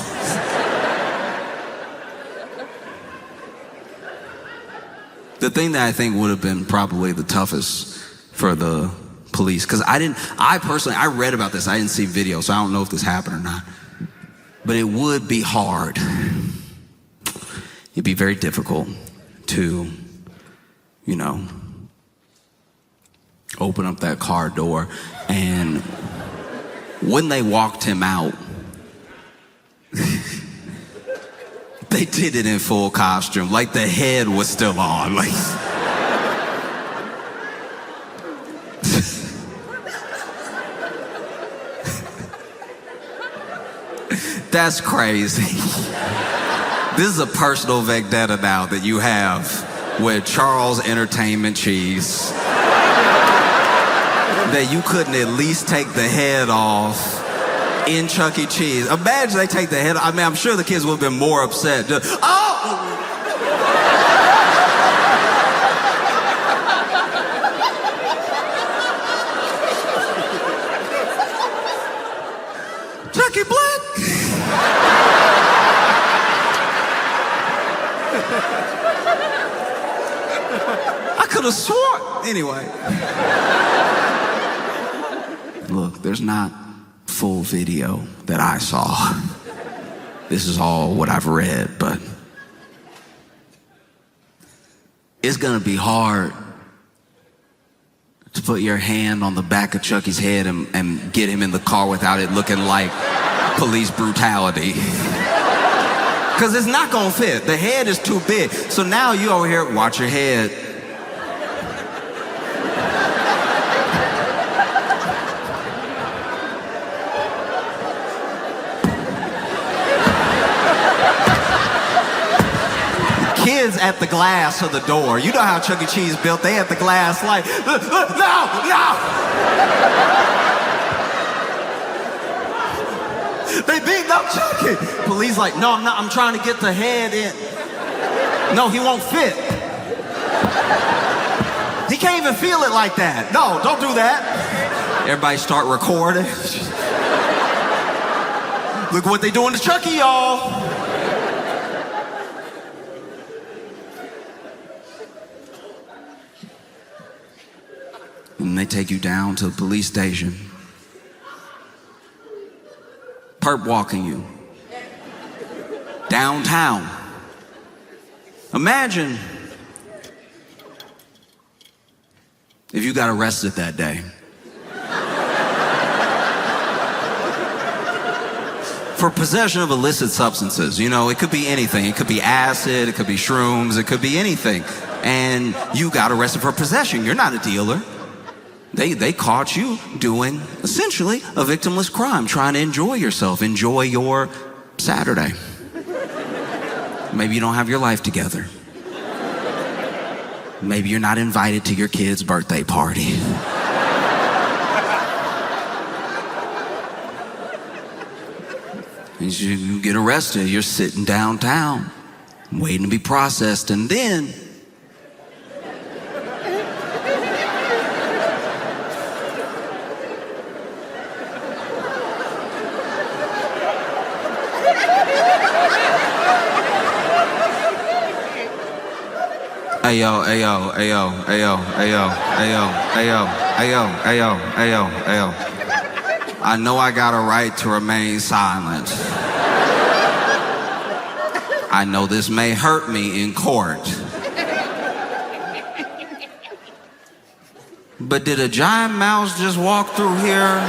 The thing that I think would have been probably the toughest for the police, because I personally read about this, I didn't see video, so I don't know if this happened or not, but it would be hard. It'd be very difficult to, you know, open up that car door, and when they walked him out, they did it in full costume, like the head was still on, like. That's crazy. This is a personal vendetta now that you have with Charles Entertainment Cheese. That you couldn't at least take the head off in Chuck E. Cheese. Imagine they take the head off. I mean, I'm sure the kids would have been more upset. Just, oh! have sworn. Anyway. Look, there's not full video that I saw. This is all what I've read, but it's gonna be hard to put your hand on the back of Chucky's head and get him in the car without it looking like police brutality. Because it's not gonna fit. The head is too big. So now you over here, watch your head. Kids at the glass of the door. You know how Chuck E. Cheese built. They at the glass like, no! They beating up Chucky. Police like, no, I'm not. I'm trying to get the head in. No, he won't fit. He can't even feel it like that. No, don't do that. Everybody start recording. Look what they doing to Chucky, y'all. And they take you down to the police station. Perp walking you. Downtown. Imagine if you got arrested that day. For possession of illicit substances. You know, it could be anything. It could be acid, it could be shrooms, it could be anything. And you got arrested for possession. You're not a dealer. They caught you doing essentially a victimless crime, trying to enjoy yourself, enjoy your Saturday. Maybe you don't have your life together. Maybe you're not invited to your kid's birthday party. And you get arrested, you're sitting downtown, waiting to be processed, and then Ayo. I know I got a right to remain silent. I know this may hurt me in court. But did a giant mouse just walk through here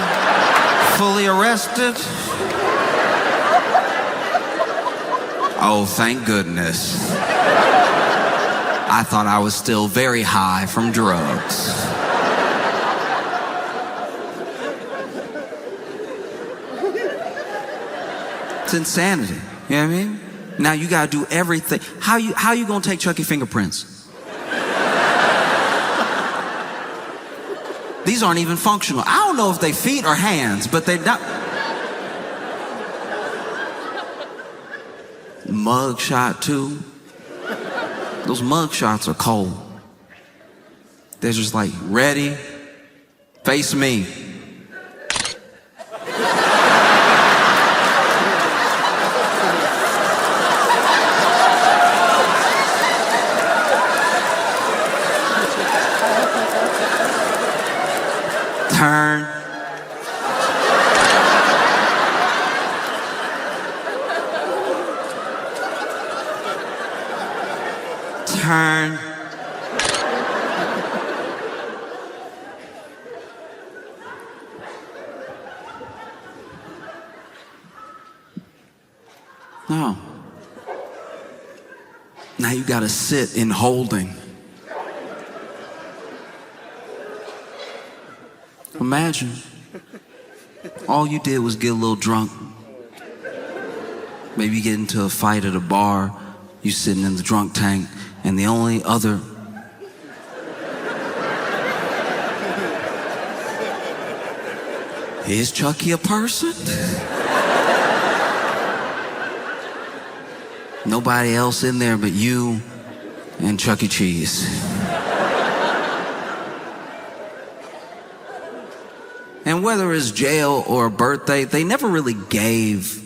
fully arrested? Oh, thank goodness. I thought I was still very high from drugs. It's insanity, you know what I mean? Now you gotta do everything. How you gonna take Chucky fingerprints? These aren't even functional. I don't know if they feet or hands, but they're not. Mug shot too. Those mug shots are cold. They're just like, ready, face me. Turn. Turn. No. Now you gotta sit in holding. Imagine all you did was get a little drunk. Maybe get into a fight at a bar. You sitting in the drunk tank, and the only other is Chucky a person? Nobody else in there but you and Chuck E. Cheese. And whether it's jail or a birthday, they never really gave,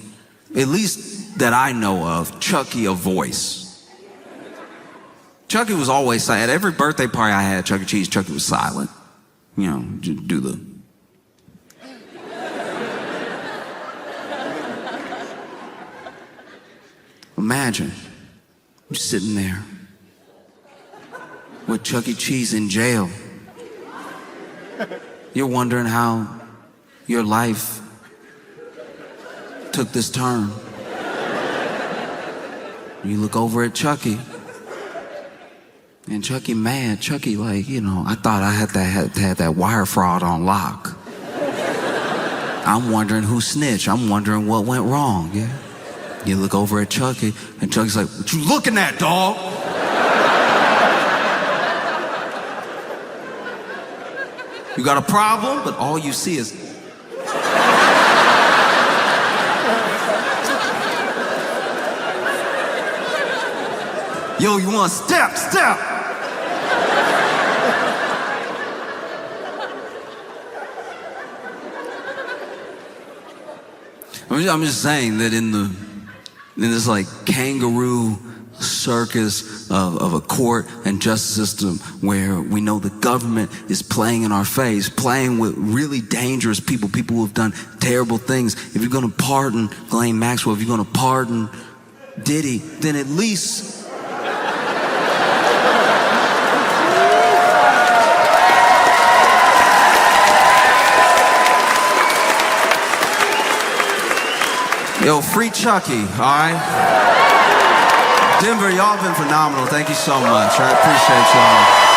at least that I know of, Chucky a voice. Chucky was always silent. At every birthday party I had at Chuck E. Cheese, Chucky was silent. You know, do the... Imagine you're sitting there with Chuck E. Cheese in jail. You're wondering how your life took this turn. You look over at Chucky, and Chucky mad. Chucky like, you know, I thought I had that wire fraud on lock. I'm wondering who snitched. I'm wondering what went wrong, yeah? You look over at Chucky, and Chucky's like, what you looking at, dog? You got a problem? But all you see is... Yo, you want step? I'm just saying that in this like kangaroo circus of a court and justice system where we know the government is playing in our face, playing with really dangerous people who have done terrible things. If you're gonna pardon Ghislaine Maxwell, if you're gonna pardon Diddy, then at least yo, free Chucky, all right? Denver, y'all been phenomenal. Thank you so much. I appreciate y'all.